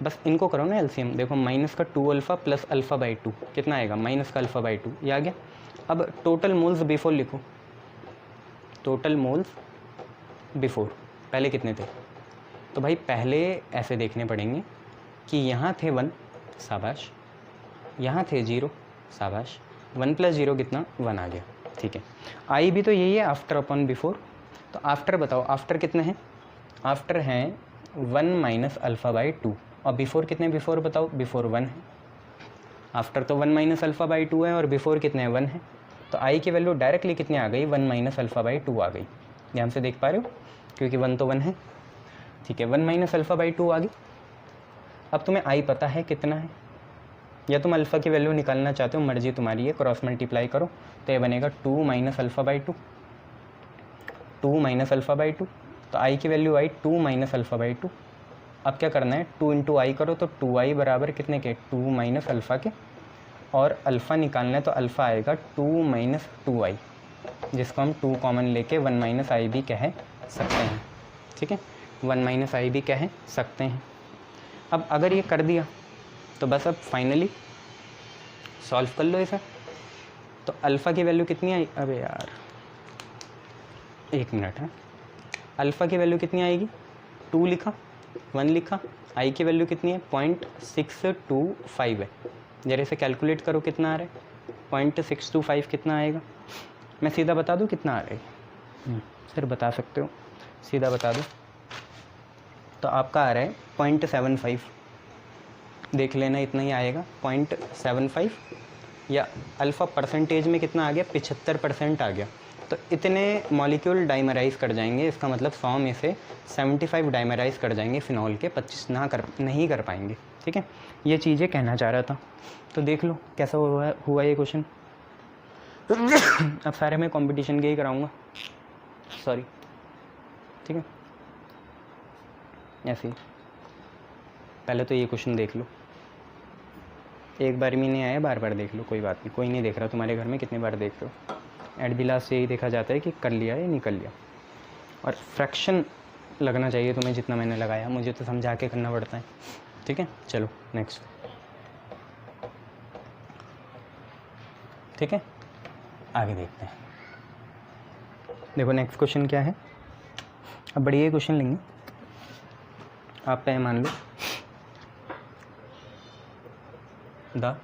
बस इनको करो ना एलसीएम। देखो माइनस का 2 अल्फ़ा प्लस अल्फ़ा बाई 2 कितना आएगा, माइनस का अल्फ़ा बाई 2, ये आ गया। अब टोटल मोल्स बिफोर लिखो, टोटल मोल्स बिफोर पहले कितने थे। तो भाई पहले ऐसे देखने पड़ेंगे कि यहाँ थे 1, शाबाश, यहाँ थे 0, शाबाश, 1 + 0 कितना, 1 आ गया, ठीक है। आई भी तो यही है, आफ्टर अपॉन बिफोर। तो आफ्टर बताओ, आफ्टर कितने हैं, आफ्टर हैं 1 - अल्फ़ा बाई 2, और बिफोर कितने, बिफोर बताओ, बिफोर 1 है। आफ्टर तो 1 - अल्फ़ा बाई 2 है और बिफोर कितने, 1 है। तो आई की वैल्यू डायरेक्टली कितनी आ गई, 1 - अल्फ़ा बाई 2 आ गई। ध्यान से देख पा रहे हो, क्योंकि 1 तो 1 है, ठीक है। 1 - अल्फ़ा बाई 2 आ गई। अब तुम्हें आई पता है कितना है, या तुम अल्फ़ा की वैल्यू निकालना चाहते हो, मर्जी तुम्हारी है, क्रॉस मल्टीप्लाई करो तो ये बनेगा 2 - अल्फ़ा बाई 2, 2 - अल्फ़ा बाई 2। तो आई की वैल्यू आई 2 - अल्फ़ा बाई 2। अब क्या करना है, 2 × आई करो तो 2i बराबर कितने के, 2 - अल्फ़ा के, और अल्फ़ा निकालना है तो अल्फ़ा आएगा 2 - 2i, जिसको हम 2 कॉमन लेके 1 - आई भी कह सकते हैं, ठीक है, 1 - आई भी कह सकते हैं। अब अगर ये कर दिया तो बस अब फाइनली सॉल्व कर लो इसे। तो अल्फ़ा की वैल्यू कितनी आई, अबे यार 1 मिनट है, अल्फ़ा की वैल्यू कितनी आएगी, 2 लिखा, 1 लिखा, आई की वैल्यू कितनी है, 0.625 है। जरा इसे कैलकुलेट करो कितना आ रहा है, 0.625 कितना आएगा। मैं सीधा बता दूँ कितना आ रहा है, सर बता सकते हो, सीधा बता दूँ तो आपका आ रहा है 0.75, देख लेना, इतना ही आएगा 0.75, या अल्फ़ा परसेंटेज में कितना आ गया, 75% आ गया। तो इतने मॉलिक्यूल डाइमराइज कर जाएंगे, इसका मतलब 100 में से 75 डाइमराइज कर जाएंगे फिनॉल के, 25 नहीं कर पाएंगे। ठीक है, ये चीज़ें कहना चाह रहा था। तो देख लो कैसा हुआ ये क्वेश्चन। अब सारे मैं कंपटीशन के ही कराऊंगा, सॉरी। ठीक है, ऐसे ही पहले तो ये क्वेश्चन देख लो, एक बार में नहीं आया, बार बार देख लो, कोई बात नहीं, कोई नहीं देख रहा तुम्हारे घर में, कितने बार देख रहे हो। एट दी लास्ट यही देखा जाता है कि कर लिया या नहीं कर लिया, और फ्रैक्शन लगना चाहिए तुम्हें जितना मैंने लगाया, मुझे तो समझा के करना पड़ता है। ठीक है, चलो नेक्स्ट। ठीक है, आगे देखते हैं। देखो नेक्स्ट क्वेश्चन क्या है। अब बढ़िया क्वेश्चन लेंगे, आप पे मान लो the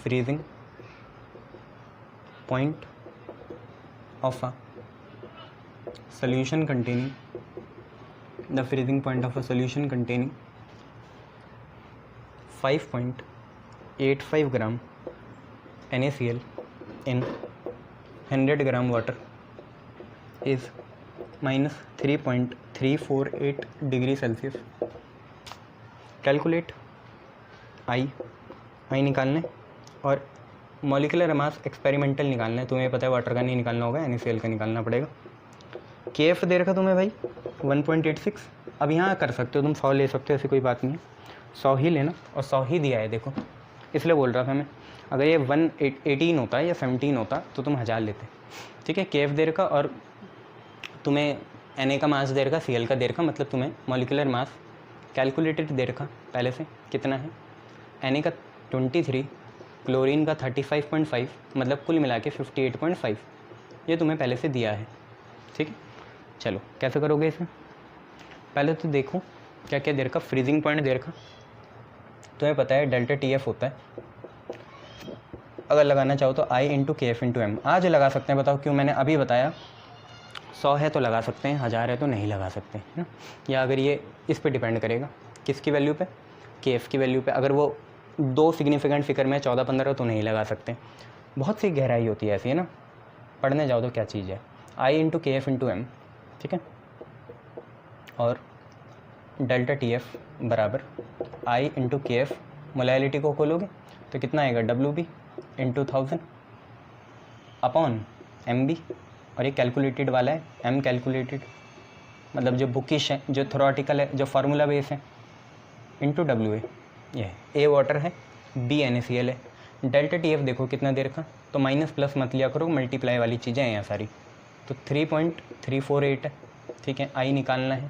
freezing point of a solution containing the freezing point of a solution containing 5.85 gram NaCl in 100 gram water is minus 3.348 degree Celsius. Calculate आई निकालना है और मॉलिकुलर मास एक्सपेरिमेंटल निकालना है। तुम्हें पता है वाटर का नहीं निकालना होगा, NaCl का निकालना पड़ेगा। KF दे रखा तुम्हें भाई 1.86। अब यहाँ कर सकते हो तुम 100 ले सकते हो, ऐसी कोई बात नहीं है, 100 ही लेना, और 100 ही दिया है देखो, इसलिए बोल रहा था मैं। अगर ये 118 होता या 17 होता तो तुम 1000 लेते। ठीक है, KF दे रखा और तुम्हें Na का मास दे रखा, Cl का दे रखा, मतलब तुम्हें मॉलिकुलर मास कैलकुलेटेड दे रखा पहले से कितना है, Na का 23, क्लोरीन का 35.5, मतलब कुल मिला के 58.5, ये तुम्हें पहले से दिया है। ठीक है, चलो कैसे करोगे इसे। पहले तो देखो क्या क्या दे रखा, फ्रीजिंग पॉइंट दे रखा, तुम्हें पता है डेल्टा TF होता है। अगर लगाना चाहो तो I × KF × M आज लगा सकते हैं, बताओ क्यों, मैंने अभी बताया 100 है तो लगा सकते हैं, 1000 है तो नहीं लगा सकते, है ना। या अगर ये इस पे डिपेंड करेगा, किसकी वैल्यू पे, KF की वैल्यू पे। अगर वो 2 सिग्निफिकेंट फिगर में 14-15 तो नहीं लगा सकते, बहुत सी गहराई होती है ऐसी, है ना। पढ़ने जाओ तो क्या चीज़ है, I × KF × M। ठीक है, और डेल्टा TF बराबर I × KF, मोलैलिटी को खोलोगे तो कितना आएगा, WB × 1000 अपॉन MB, और ये कैलकुलेटेड वाला है, M कैलकुलेटेड, मतलब जो बुकिश है, जो थ्योरेटिकल है, जो फार्मूला बेस है, × WA। ये A वाटर है, B NaCl है। डेल्टा TF देखो कितना देर का, तो माइनस प्लस मत लिया करो, मल्टीप्लाई वाली चीज़ें हैं यहाँ सारी, तो 3.348 है। ठीक है, I निकालना है।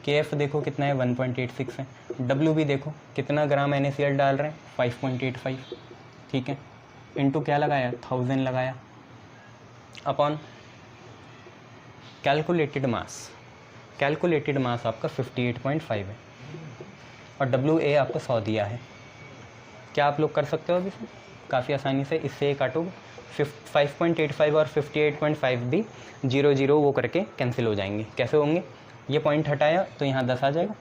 KF देखो कितना है, 1.86 है। WB देखो कितना ग्राम NaCl डाल रहे हैं, 5.85। ठीक है, इंटू क्या लगाया, 1000 लगाया, अपॉन कैलकुलेटेड मास आपका 58.5 है, और WA आपको 100 दिया है। क्या आप लोग कर सकते हो अभी से काफ़ी आसानी से, इससे काटोगे 5.85 और 58.5 भी 0 वो करके कैंसिल हो जाएंगे। कैसे होंगे, ये पॉइंट हटाया तो यहाँ 10 आ जाएगा,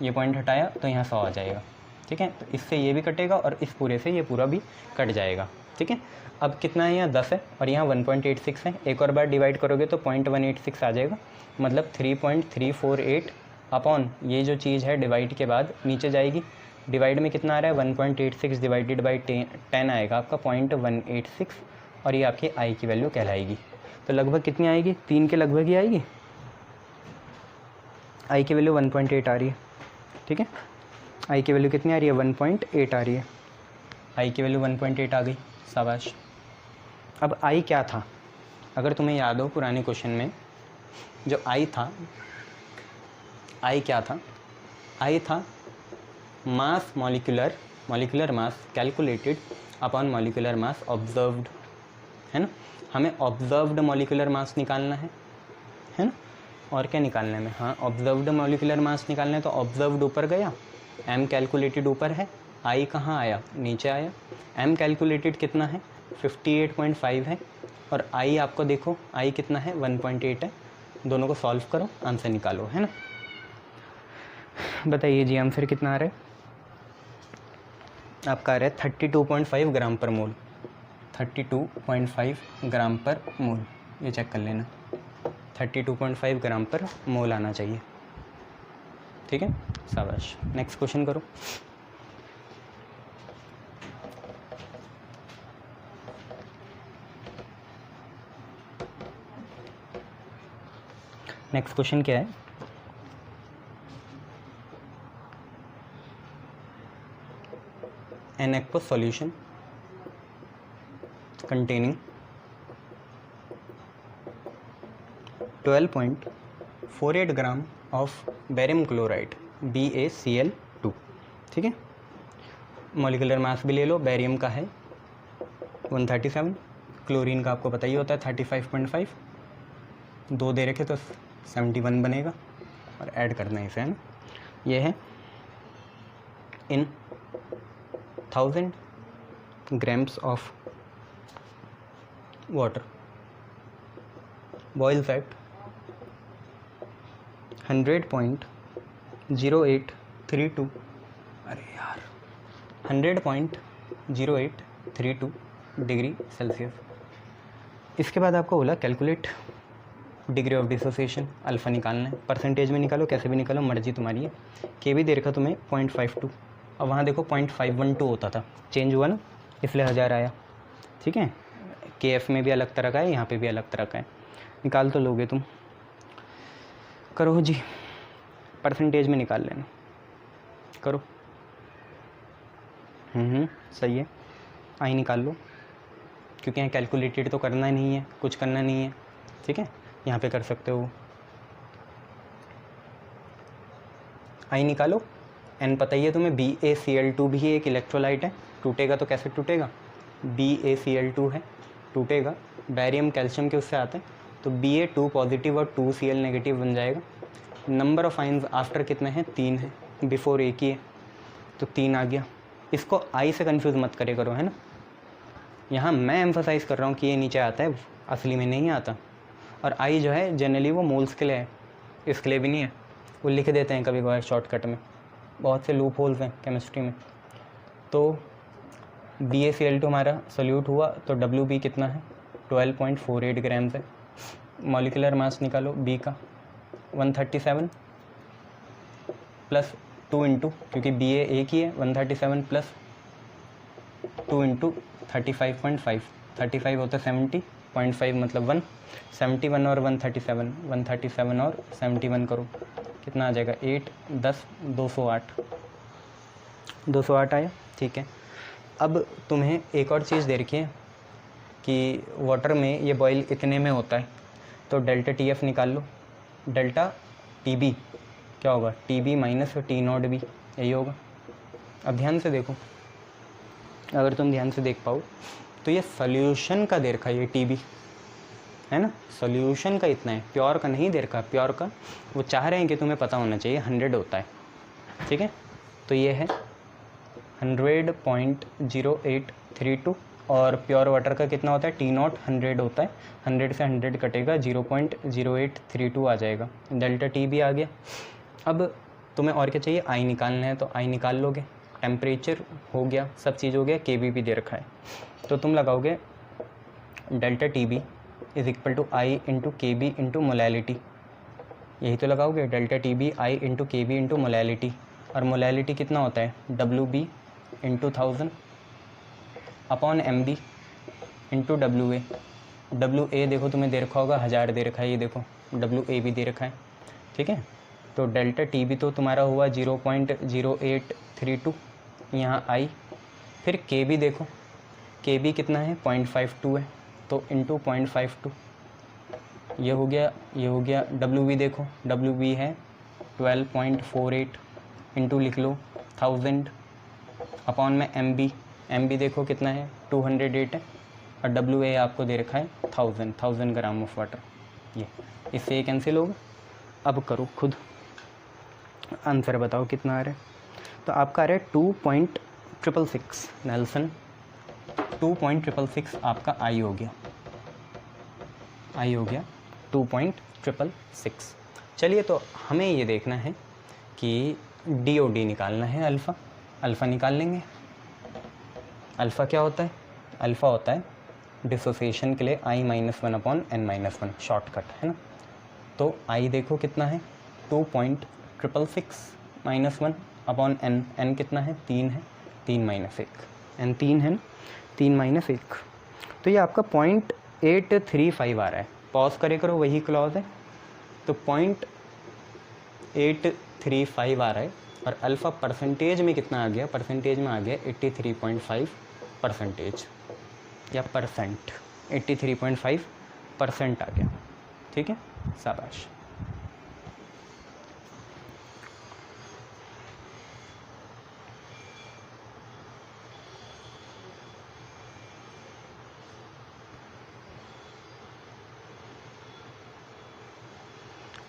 ये पॉइंट हटाया तो यहाँ 100 आ जाएगा। ठीक है, तो इससे ये भी कटेगा और इस पूरे से ये पूरा भी कट जाएगा। ठीक है, अब कितना है, यहाँ 10 है और यहाँ 1.86 है, एक और बार डिवाइड करोगे तो 0.186 आ जाएगा, मतलब 3.348 अपॉन ये जो चीज़ है डिवाइड के बाद नीचे जाएगी, डिवाइड में कितना आ रहा है, 1.86 डिवाइडेड बाई 10 आएगा आपका 0.186, और ये आपकी I की वैल्यू कहलाएगी। तो लगभग कितनी आएगी, 3 के लगभग ही आएगी। I की वैल्यू 1.8 आ रही है। ठीक है, I की वैल्यू कितनी आ रही है, 1.8 आ रही है। I की वैल्यू 1.8 आ गई, शाबाश। अब I क्या था, अगर तुम्हें याद हो पुराने क्वेश्चन में जो I था, I क्या था, I था mass molecular mass calculated upon molecular mass observed, है ना। हमें ऑब्जर्व्ड मॉलिकुलर मास निकालना है ना, और क्या निकालना है, हाँ ऑब्जर्व्ड मॉलिकुलर मास निकालना है। तो ऑब्जर्व्ड ऊपर गया, M कैलकुलेटेड ऊपर है, I कहाँ आया, नीचे आया। M कैलकुलेटेड कितना है, 58.5 है, और I आपको देखो I कितना है, 1.8 है। दोनों को सॉल्व करो, आंसर निकालो, है ना। बताइए जी आंसर कितना आ रहा है, आपका आ रहा है 32.5 ग्राम पर मोल, 32.5 ग्राम पर मोल, ये चेक कर लेना, 32.5 ग्राम पर मोल आना चाहिए। ठीक है, शाबाश। नेक्स्ट क्वेश्चन करो। नेक्स्ट क्वेश्चन क्या है? An aqueous solution containing 12.48 gram of barium chloride BaCl2। ठीक है, मॉलिक्यूलर मास भी ले लो, बेरियम का है 137, क्लोरीन का आपको पता ही होता है 35.5, 2 दे रखे तो 71 बनेगा और ऐड करना है इसे, है ना। ये है इन 1000 grams of water boils at 100.0832, अरे यार 100.0832 डिग्री सेल्सियस। इसके बाद आपको बोला calculate degree of dissociation, alpha निकालना है, परसेंटेज में निकालो, कैसे भी निकालो, मर्जी तुम्हारी है। के भी दे रखा तुम्हें 0.52, अब वहाँ देखो 0.512 होता था, चेंज हुआ ना, इसलिए 1000 आया। ठीक है, KF में भी अलग तरह का है, यहाँ पे भी अलग तरह का है, निकाल तो लोगे तुम। करो जी, परसेंटेज में निकाल लेना, करो। सही है, आई निकाल लो, क्योंकि यहाँ कैलकुलेटेड तो करना नहीं है, कुछ करना नहीं है। ठीक है, यहाँ पे कर सकते हो, आई निकालो। एन पता ही है तुम्हें, BaCl2 भी एक इलेक्ट्रोलाइट है, टूटेगा तो कैसे टूटेगा, BaCl2 है, टूटेगा, बैरियम कैल्शियम के उससे आता है, तो Ba2 पॉजिटिव और 2Cl नेगेटिव बन जाएगा। नंबर ऑफ आइंस आफ्टर कितने हैं, 3 है, बिफोर एक ही है, तो 3 आ गया। इसको आई से कंफ्यूज मत करे करो, है ना। यहाँ मैं एम्फोसाइज़ कर रहा हूँ कि ये नीचे आता है, असली में नहीं आता। और आई जो है जनरली वो मोल्स के लिए है, इसके लिए भी नहीं है, वो लिख देते हैं कभी कभार शॉर्टकट में, बहुत से लूप होल्स हैं केमिस्ट्री में। तो BaCl2 हमारा सोल्यूट हुआ, तो WB कितना है, 12.48 ग्राम्स है। मॉलिक्यूलर मास निकालो B का 137 प्लस 2 इंटू, क्योंकि Ba एक ही है, 137 प्लस 2 इंटू 35.5, 35 होता है 70.5 मतलब 1, 71 और 137, 137 और 71 करो, कितना आ जाएगा, 8 10 208 आया। ठीक है, अब तुम्हें एक और चीज़ दे रखी है कि वाटर में ये बॉयल इतने में होता है, तो डेल्टा TF निकाल लो। डेल्टा TB क्या होगा, TB माइनस T0 भी, यही होगा। अब ध्यान से देखो, अगर तुम ध्यान से देख पाओ तो ये सॉल्यूशन का दे रखा है, ये TB है ना, सॉल्यूशन का इतना है, प्योर का नहीं दे रखा। प्योर का वो चाह रहे हैं कि तुम्हें पता होना चाहिए 100 होता है। ठीक है, तो ये है 100.0832, और प्योर वाटर का कितना होता है, T0 100 होता है, 100 से 100 कटेगा, 0.0832 आ जाएगा। डेल्टा TB आ गया। अब तुम्हें और क्या चाहिए, आई निकालना है, तो आई निकाल लोगे। टेम्परेचर हो गया, सब चीज़ हो गया, KB भी दे रखा है, तो तुम लगाओगे delta TB is equal to I into KB into molality, यही तो लगाओगे, delta TB i into KB into molality. और मोलैलिटी कितना होता है, WB into 1000 upon MB into WA। WA देखो तुम्हें दे रखा होगा 1000 दे रखा है, ये देखो WA भी दे रखा है। ठीक है, तो डेल्टा TB तो तुम्हारा हुआ 0.0832, यहाँ आई, फिर KB देखो, KB कितना है, 0.52 है, तो इंटू 0.52, ये हो गया, ये हो गया। WB देखो, WB है 12.48, इंटू लिख लो 1000 अपॉन में MB देखो कितना है, 208 है, और WA आपको दे रखा है 1000 ग्राम ऑफ वाटर। ये इससे ये कैंसिल होगा। अब करो खुद आंसर, बताओ कितना आ रहा है। तो आपका आ रहा है 2.666 नेल्सन, 2.666 आपका आई हो गया, आई हो गया 2.666। चलिए, तो हमें ये देखना है कि DOD निकालना है, अल्फ़ा निकाल लेंगे। अल्फ़ा क्या होता है? अल्फ़ा होता है डिसोसिएशन के लिए i-1/n-1 शॉर्टकट, है ना। तो i देखो कितना है 2.666 -1/n, n कितना है 3 है, 3 - 1, n 3 है ना, 3 - 1, तो ये आपका 0.835 आ रहा है। पॉज करे करो, वही क्लॉज है, तो 0.835 आ रहा है। और अल्फ़ा परसेंटेज में कितना आ गया? परसेंटेज में आ गया 83.5% या परसेंट, 83.5% आ गया। ठीक है, शाबाश।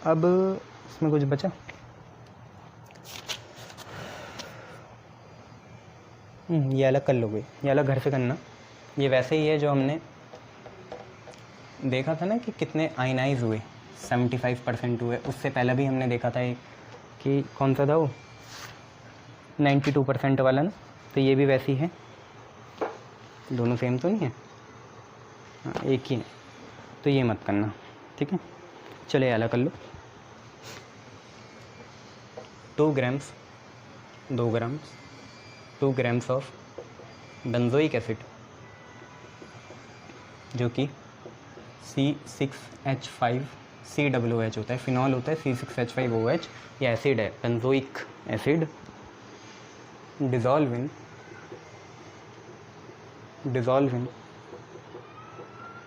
अब इसमें कुछ बचा? ये अलग कर लोगे, ये अलग घर से करना। ये वैसे ही है जो हमने देखा था ना कि कितने आयनाइज हुए, 75% हुए। उससे पहले भी हमने देखा था एक कि कौन सा था वो, 92% वाला ना। तो ये भी वैसी है, दोनों सेम तो नहीं है, हाँ एक ही है, तो ये मत करना। ठीक है, चले अलग कर लो। 2 grams 2 grams of benzoic acid जो कि C6H5COOH होता है, फिनॉल होता है, C6H5OH, ये एसिड है benzoic acid. Dissolve in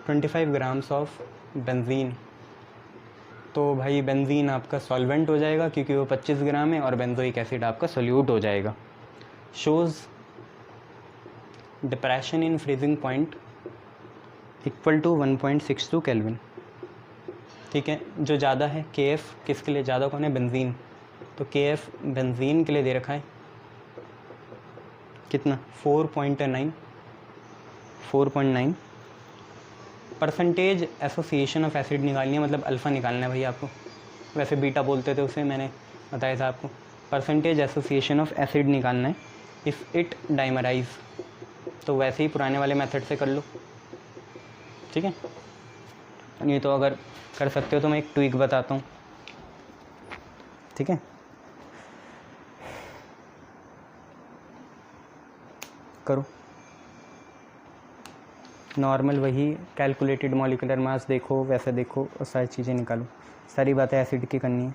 25 grams of benzene. तो भाई बेंजीन आपका सॉल्वेंट हो जाएगा क्योंकि वो 25 ग्राम है, और बेंजोइक एसिड आपका सोल्यूट हो जाएगा। Shows depression in freezing point equal to 1.62 kelvin. ठीक है, जो ज़्यादा है KF किसके लिए ज़्यादा कौन है? बेंजीन। तो KF बेंजीन के लिए दे रखा है कितना? 4.9 परसेंटेज एसोसिएशन ऑफ एसिड निकालनी है, मतलब अल्फ़ा निकालना है भाई आपको। वैसे बीटा बोलते थे उसे, मैंने बताया था आपको। परसेंटेज एसोसिएशन ऑफ एसिड निकालना है इफ़ इट डाइमराइज। तो वैसे ही पुराने वाले मेथड से कर लो। ठीक है, नहीं तो अगर कर सकते हो तो मैं एक ट्विक बताता हूँ। ठीक है, करो नॉर्मल, वही कैलकुलेटेड मॉलिक्यूलर मास देखो, वैसे देखो और सारी चीज़ें निकालो। सारी बातें एसिड की करनी है।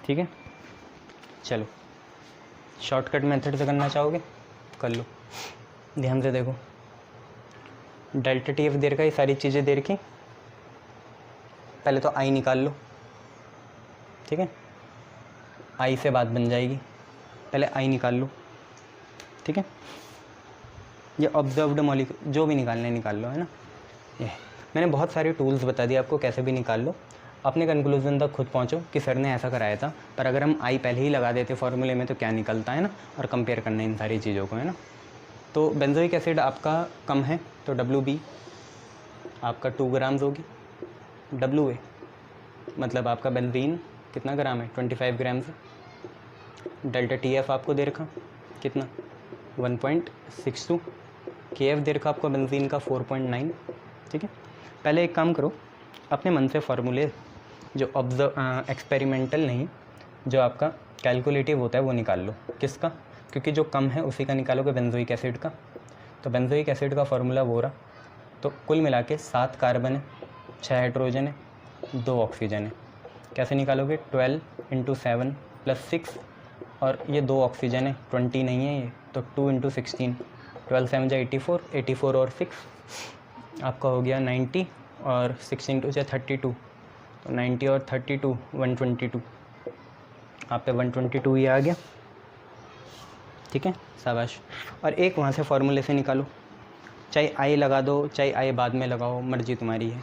ठीक है, चलो शॉर्टकट मेथड से करना चाहोगे कर लो। ध्यान से देखो, डेल्टा TF दे रखा, ये सारी चीज़ें दे रखी। पहले तो आई निकाल लो। ठीक है, आई से बात बन जाएगी, पहले आई निकाल लो। ठीक है, ये ऑब्जर्व्ड मॉलिक्यूल जो भी निकालना है निकाल लो, है ना। ये मैंने बहुत सारे टूल्स बता दिए आपको, कैसे भी निकाल लो। अपने कंक्लूजन तक खुद पहुंचो कि सर ने ऐसा कराया था, पर अगर हम आई पहले ही लगा देते फॉर्मूले में तो क्या निकलता है ना, और कंपेयर करना इन सारी चीज़ों को, है ना। तो बेंजोइक एसिड आपका कम है तो WB आपका 2 ग्राम्स होगी। WA मतलब आपका बेंजीन कितना ग्राम है? 25 ग्राम्स है। डेल्टा TF आपको दे रखा कितना? 1.62। KF दे रखा आपको बेंजीन का 4.9। ठीक है, पहले एक काम करो, अपने मन से फार्मूले जो एक्सपेरिमेंटल नहीं, जो आपका कैलकुलेटिव होता है वो निकाल लो। किसका? क्योंकि जो कम है उसी का निकालोगे, बेंजोइक एसिड का। तो बेंजोइक एसिड का फार्मूला वो रहा। तो कुल मिला के 7 कार्बन है, 6 हाइड्रोजन है, 2 ऑक्सीजन है। कैसे निकालोगे? 12 × 7 + 6, और ये 2 ऑक्सीजन है, 20 नहीं है ये, तो 2 × 16, 12 7 = 84, 84 और 6 आपका हो गया 90, और 16 × 2 = 32, तो 90 और 32 122, आप पे 122 ये आ गया। ठीक है, शाबाश। और एक वहाँ से फार्मूले से निकालो, चाहे आई लगा दो, चाहे आई बाद में लगाओ, मर्जी तुम्हारी है।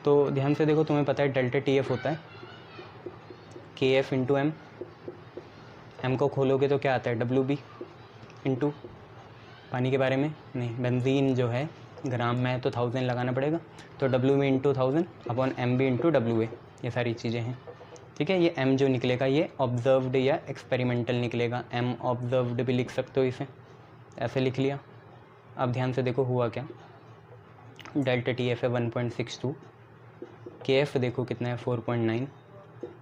तो ध्यान से देखो, तुम्हें पता है डेल्टा टी एफ होता है के एफ इंटू एम। एम को खोलोगे तो क्या आता है, डब्ल्यू बी इंटू पानी के बारे में नहीं, बेंजीन जो है ग्राम में है तो 1000 लगाना पड़ेगा, तो W B into 1000 upon M B into W A, ये सारी चीज़ें हैं। ठीक है, ये एम जो निकलेगा ये ऑब्जर्व्ड या एक्सपेरिमेंटल निकलेगा। एम ऑब्जर्व्ड भी लिख सकते हो इसे, ऐसे लिख लिया। अब ध्यान से देखो हुआ क्या, डेल्टा टी एफ है 1.62, के एफ देखो कितना है 4.9,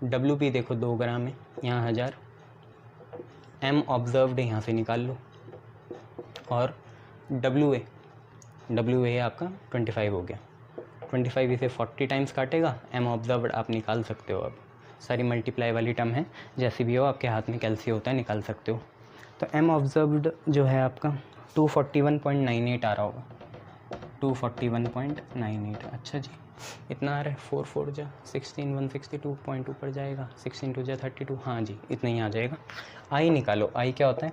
डब्ल्यू पी देखो 2 ग्राम है, यहाँ 1000, एम ऑब्जर्व्ड यहाँ से निकाल लो, और डब्ल्यू ए आपका 25 हो गया। 25 इसे 40 टाइम्स काटेगा, एम ऑब्जर्व्ड आप निकाल सकते हो। अब सारी मल्टीप्लाई वाली टर्म है, जैसी भी हो आपके हाथ में कैल्सी होता है, निकाल सकते हो। तो एम ऑब्जर्व्ड जो है आपका 241.98 आ रहा होगा, 241.98। अच्छा जी, इतना आ रहा है, 4 4 जा 16, 162 पॉइंट ऊपर जाएगा, 16 2 जा 32, हाँ जी इतना ही आ जाएगा। आई निकालो, आई क्या होता है,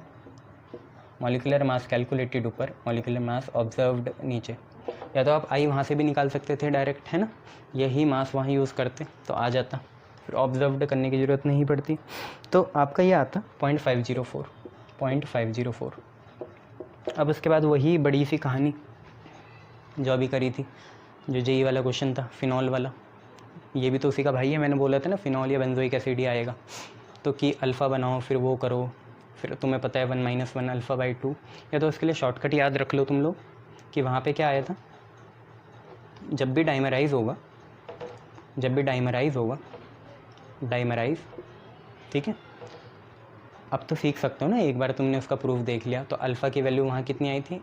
मॉलिक्यूलर मास कैलकुलेटेड ऊपर, मॉलिक्यूलर मास ऑब्जर्व्ड नीचे। या तो आप आई वहाँ से भी निकाल सकते थे डायरेक्ट, है ना, यही मास वहाँ यूज़ करते तो आ जाता, फिर ऑब्जर्व्ड करने की ज़रूरत नहीं पड़ती। तो आपका ये आता 0.504। अब उसके बाद वही बड़ी सी कहानी जो अभी करी थी, जो जेई वाला क्वेश्चन था, फिनॉल वाला, ये भी तो उसी का भाई है। मैंने बोला था ना फिनॉल या बेंजोइक एसिड ही आएगा, तो कि अल्फ़ा बनाओ फिर वो करो, फिर तुम्हें पता है 1 - 1 अल्फ़ा/2। या तो उसके लिए शॉर्टकट याद रख लो तुम लोग कि वहाँ पे क्या आया था, जब भी डाइमराइज़ होगा, डाइमराइज़, ठीक है, अब तो सीख सकते हो ना, एक बार तुमने उसका प्रूफ देख लिया। तो अल्फ़ा की वैल्यू वहाँ कितनी आई थी,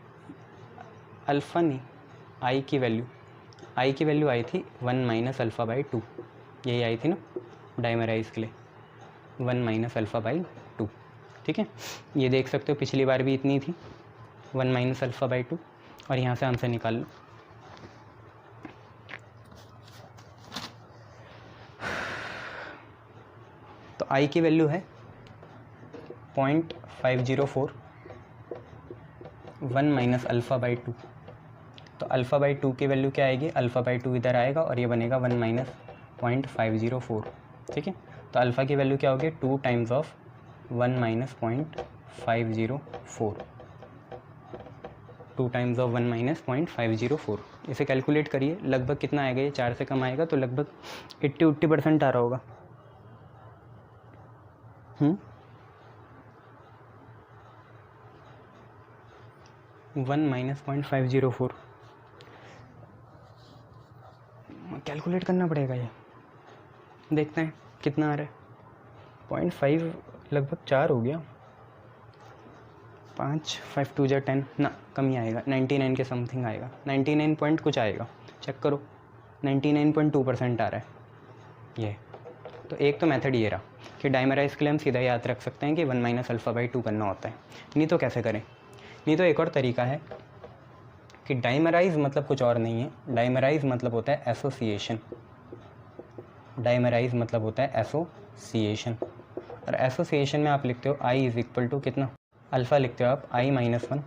अल्फ़ा नहीं, आई की वैल्यू आई थी 1 - अल्फ़ा/2, यही आई थी ना डाइमराइज़ के लिए, 1 - अल्फ़ा/2। ठीक है, ये देख सकते हो पिछली बार भी इतनी थी, 1 - अल्फ़ा/2, और यहाँ से आंसर निकाल लो। तो आई की वैल्यू है 0.504, 1 - अल्फ़ा/2। तो अल्फ़ा/2 की वैल्यू क्या आएगी, अल्फ़ा/2 इधर आएगा और ये बनेगा 1 - 0.504। ठीक है, तो अल्फ़ा की वैल्यू क्या होगी, 2 टाइम्स ऑफ 1 - 0.504, 2 टाइम्स ऑफ 1 - 0.504। इसे कैलकुलेट करिए, लगभग कितना आएगा, ये 4 से कम आएगा, तो लगभग 80% आ रहा होगा। 1 - 0.504 कैलकुलेट करना पड़ेगा, ये देखते हैं कितना आ रहा है। 0.5 लगभग 4 हो गया, 5 5 2 जा 10 ना, कम ही आएगा, 99 के समथिंग आएगा, 99 पॉइंट कुछ आएगा, चेक करो, 99.2% आ रहा है ये। तो एक तो मेथड ये रहा कि डाइमराइज के लिए हम सीधा याद रख सकते हैं कि 1 - अल्फ़ा/2 करना होता है। नहीं तो कैसे करें, नहीं तो एक और तरीका है कि डाइमराइज मतलब कुछ और नहीं है, डाइमराइज मतलब होता है एसोसिएशन, डाइमराइज मतलब होता है एसोसिएशन। और एसोसिएशन में आप लिखते हो आई इज इक्वल टू कितना, अल्फ़ा लिखते हो आप I - 1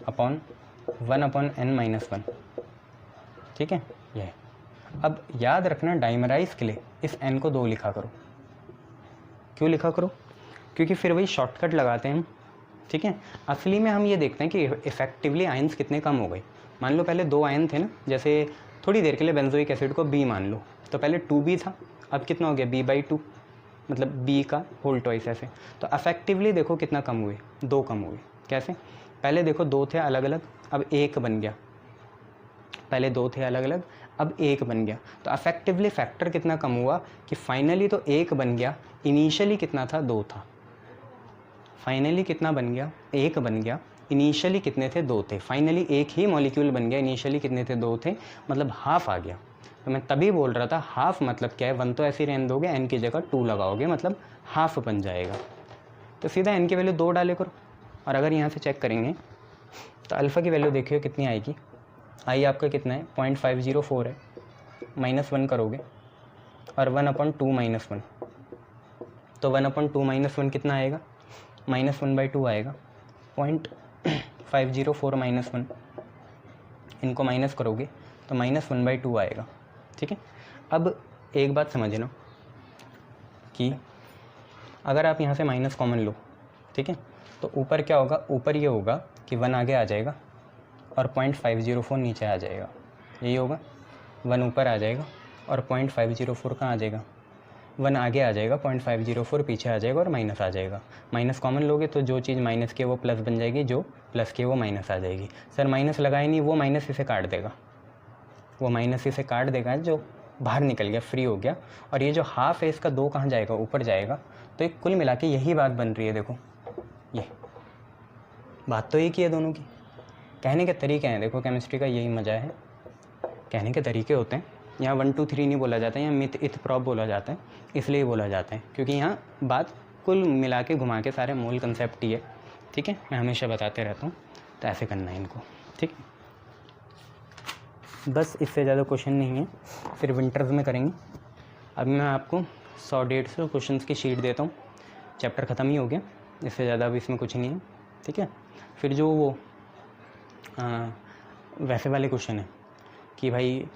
अपॉन 1 अपॉन n - 1। ठीक है, ये अब याद रखना, डाइमराइज के लिए इस n को 2 लिखा करो। क्यों लिखा करो, क्योंकि फिर वही शॉर्टकट लगाते हैं हम। ठीक है, असली में हम ये देखते हैं कि इफेक्टिवली आयंस कितने कम हो गए। मान लो पहले 2 आयन थे ना, जैसे थोड़ी देर के लिए बेंजोइक एसिड को B मान लो, तो पहले 2B था, अब कितना हो गया B/2, मतलब B का होल ट्वाइस ऐसे। तो अफेक्टिवली देखो कितना कम हुए, 2 कम हुए। कैसे, पहले देखो 2 थे अलग अलग, अब 1 बन गया, पहले 2 थे अलग अलग, अब 1 बन गया। तो अफेक्टिवली फैक्टर कितना कम हुआ कि फाइनली तो 1 बन गया, इनिशियली कितना था, 2 था, फाइनली कितना बन गया, 1 बन गया, इनिशियली कितने थे, 2 थे, फाइनली एक ही मॉलिक्यूल बन गया, इनिशियली कितने थे, 2 थे, मतलब हाफ आ गया। तो मैं तभी बोल रहा था हाफ मतलब क्या है, 1 तो ऐसे ही रहने दोगे, n की जगह 2 लगाओगे, मतलब हाफ बन जाएगा। तो सीधा n की वैल्यू 2 डाले करो। और अगर यहाँ से चेक करेंगे तो अल्फ़ा की वैल्यू देखिए कितनी आएगी, आई आपका कितना है 0.504 है, -1 करोगे और 1/2 - 1, तो 1/2 - 1 कितना आएगा, -1/2 आएगा, 0.504 - 1, इनको माइनस करोगे तो -1/2 आएगा, ठीक है। अब एक बात समझना कि अगर आप यहाँ से माइनस कॉमन लो, ठीक है, तो ऊपर क्या होगा, ऊपर ये होगा कि 1 आगे आ जाएगा और 0.504 नीचे आ जाएगा, यही होगा। 1 ऊपर आ जाएगा और 0.504 कहाँ आ जाएगा, 1 आगे आ जाएगा, 0.504 पीछे आ जाएगा और माइनस आ जाएगा। माइनस कॉमन लोगे तो जो चीज़ माइनस की है वो प्लस बन जाएगी, जो प्लस की है वो माइनस आ जाएगी। सर माइनस लगाए नहीं, वो माइनस इसे काट देगा, वो माइनस इसे काट देगा, जो बाहर निकल गया, फ्री हो गया। और ये जो हाफ है इसका 2 कहाँ जाएगा, ऊपर जाएगा। तो एक कुल मिला के यही बात बन रही है, देखो ये बात तो एक ही है दोनों की। कहने के तरीके हैं, देखो केमिस्ट्री का यही मज़ा है, कहने के तरीके होते हैं। यहाँ 1 2 3 नहीं बोला जाता है, यहाँ मिथ इथ प्रॉप बोला जाता है, इसलिए बोला जाता है क्योंकि यहाँ बात कुल मिला के घुमा के सारे मूल कंसेप्ट ही है, ठीक है। मैं हमेशा बताते रहता हूँ, तो ऐसे करना है इनको, ठीक है। बस इससे ज़्यादा क्वेश्चन नहीं है, फिर विंटर्स में करेंगे। अब मैं आपको 100-150 क्वेश्चन की शीट देता हूँ, चैप्टर ख़त्म ही हो गया, इससे ज़्यादा अब इसमें कुछ नहीं है, ठीक है। फिर जो वो वैसे वाले क्वेश्चन है कि भाई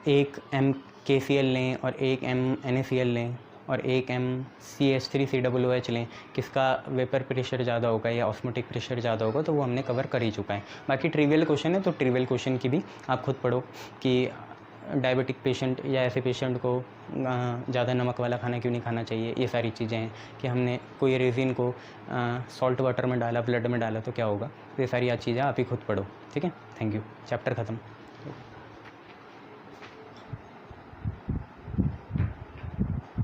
1 MkCl लें और 1 NaCl लें और 1 CH3COOH लें, किसका वेपर प्रेशर ज़्यादा होगा या ऑस्मोटिक प्रेशर ज़्यादा होगा, तो वो हमने कवर कर ही चुका है। बाकी ट्रिवियल क्वेश्चन है, तो ट्रिवियल क्वेश्चन की भी आप खुद पढ़ो कि डायबिटिक पेशेंट या ऐसे पेशेंट को ज़्यादा नमक वाला खाना क्यों नहीं खाना चाहिए, ये सारी चीज़ें हैं कि हमने कोई रेजिन को सॉल्ट वाटर में डाला, ब्लड में डाला तो क्या होगा, तो ये सारी चीज़ें आप ही खुद पढ़ो, ठीक है। थैंक यू, चैप्टर ख़त्म।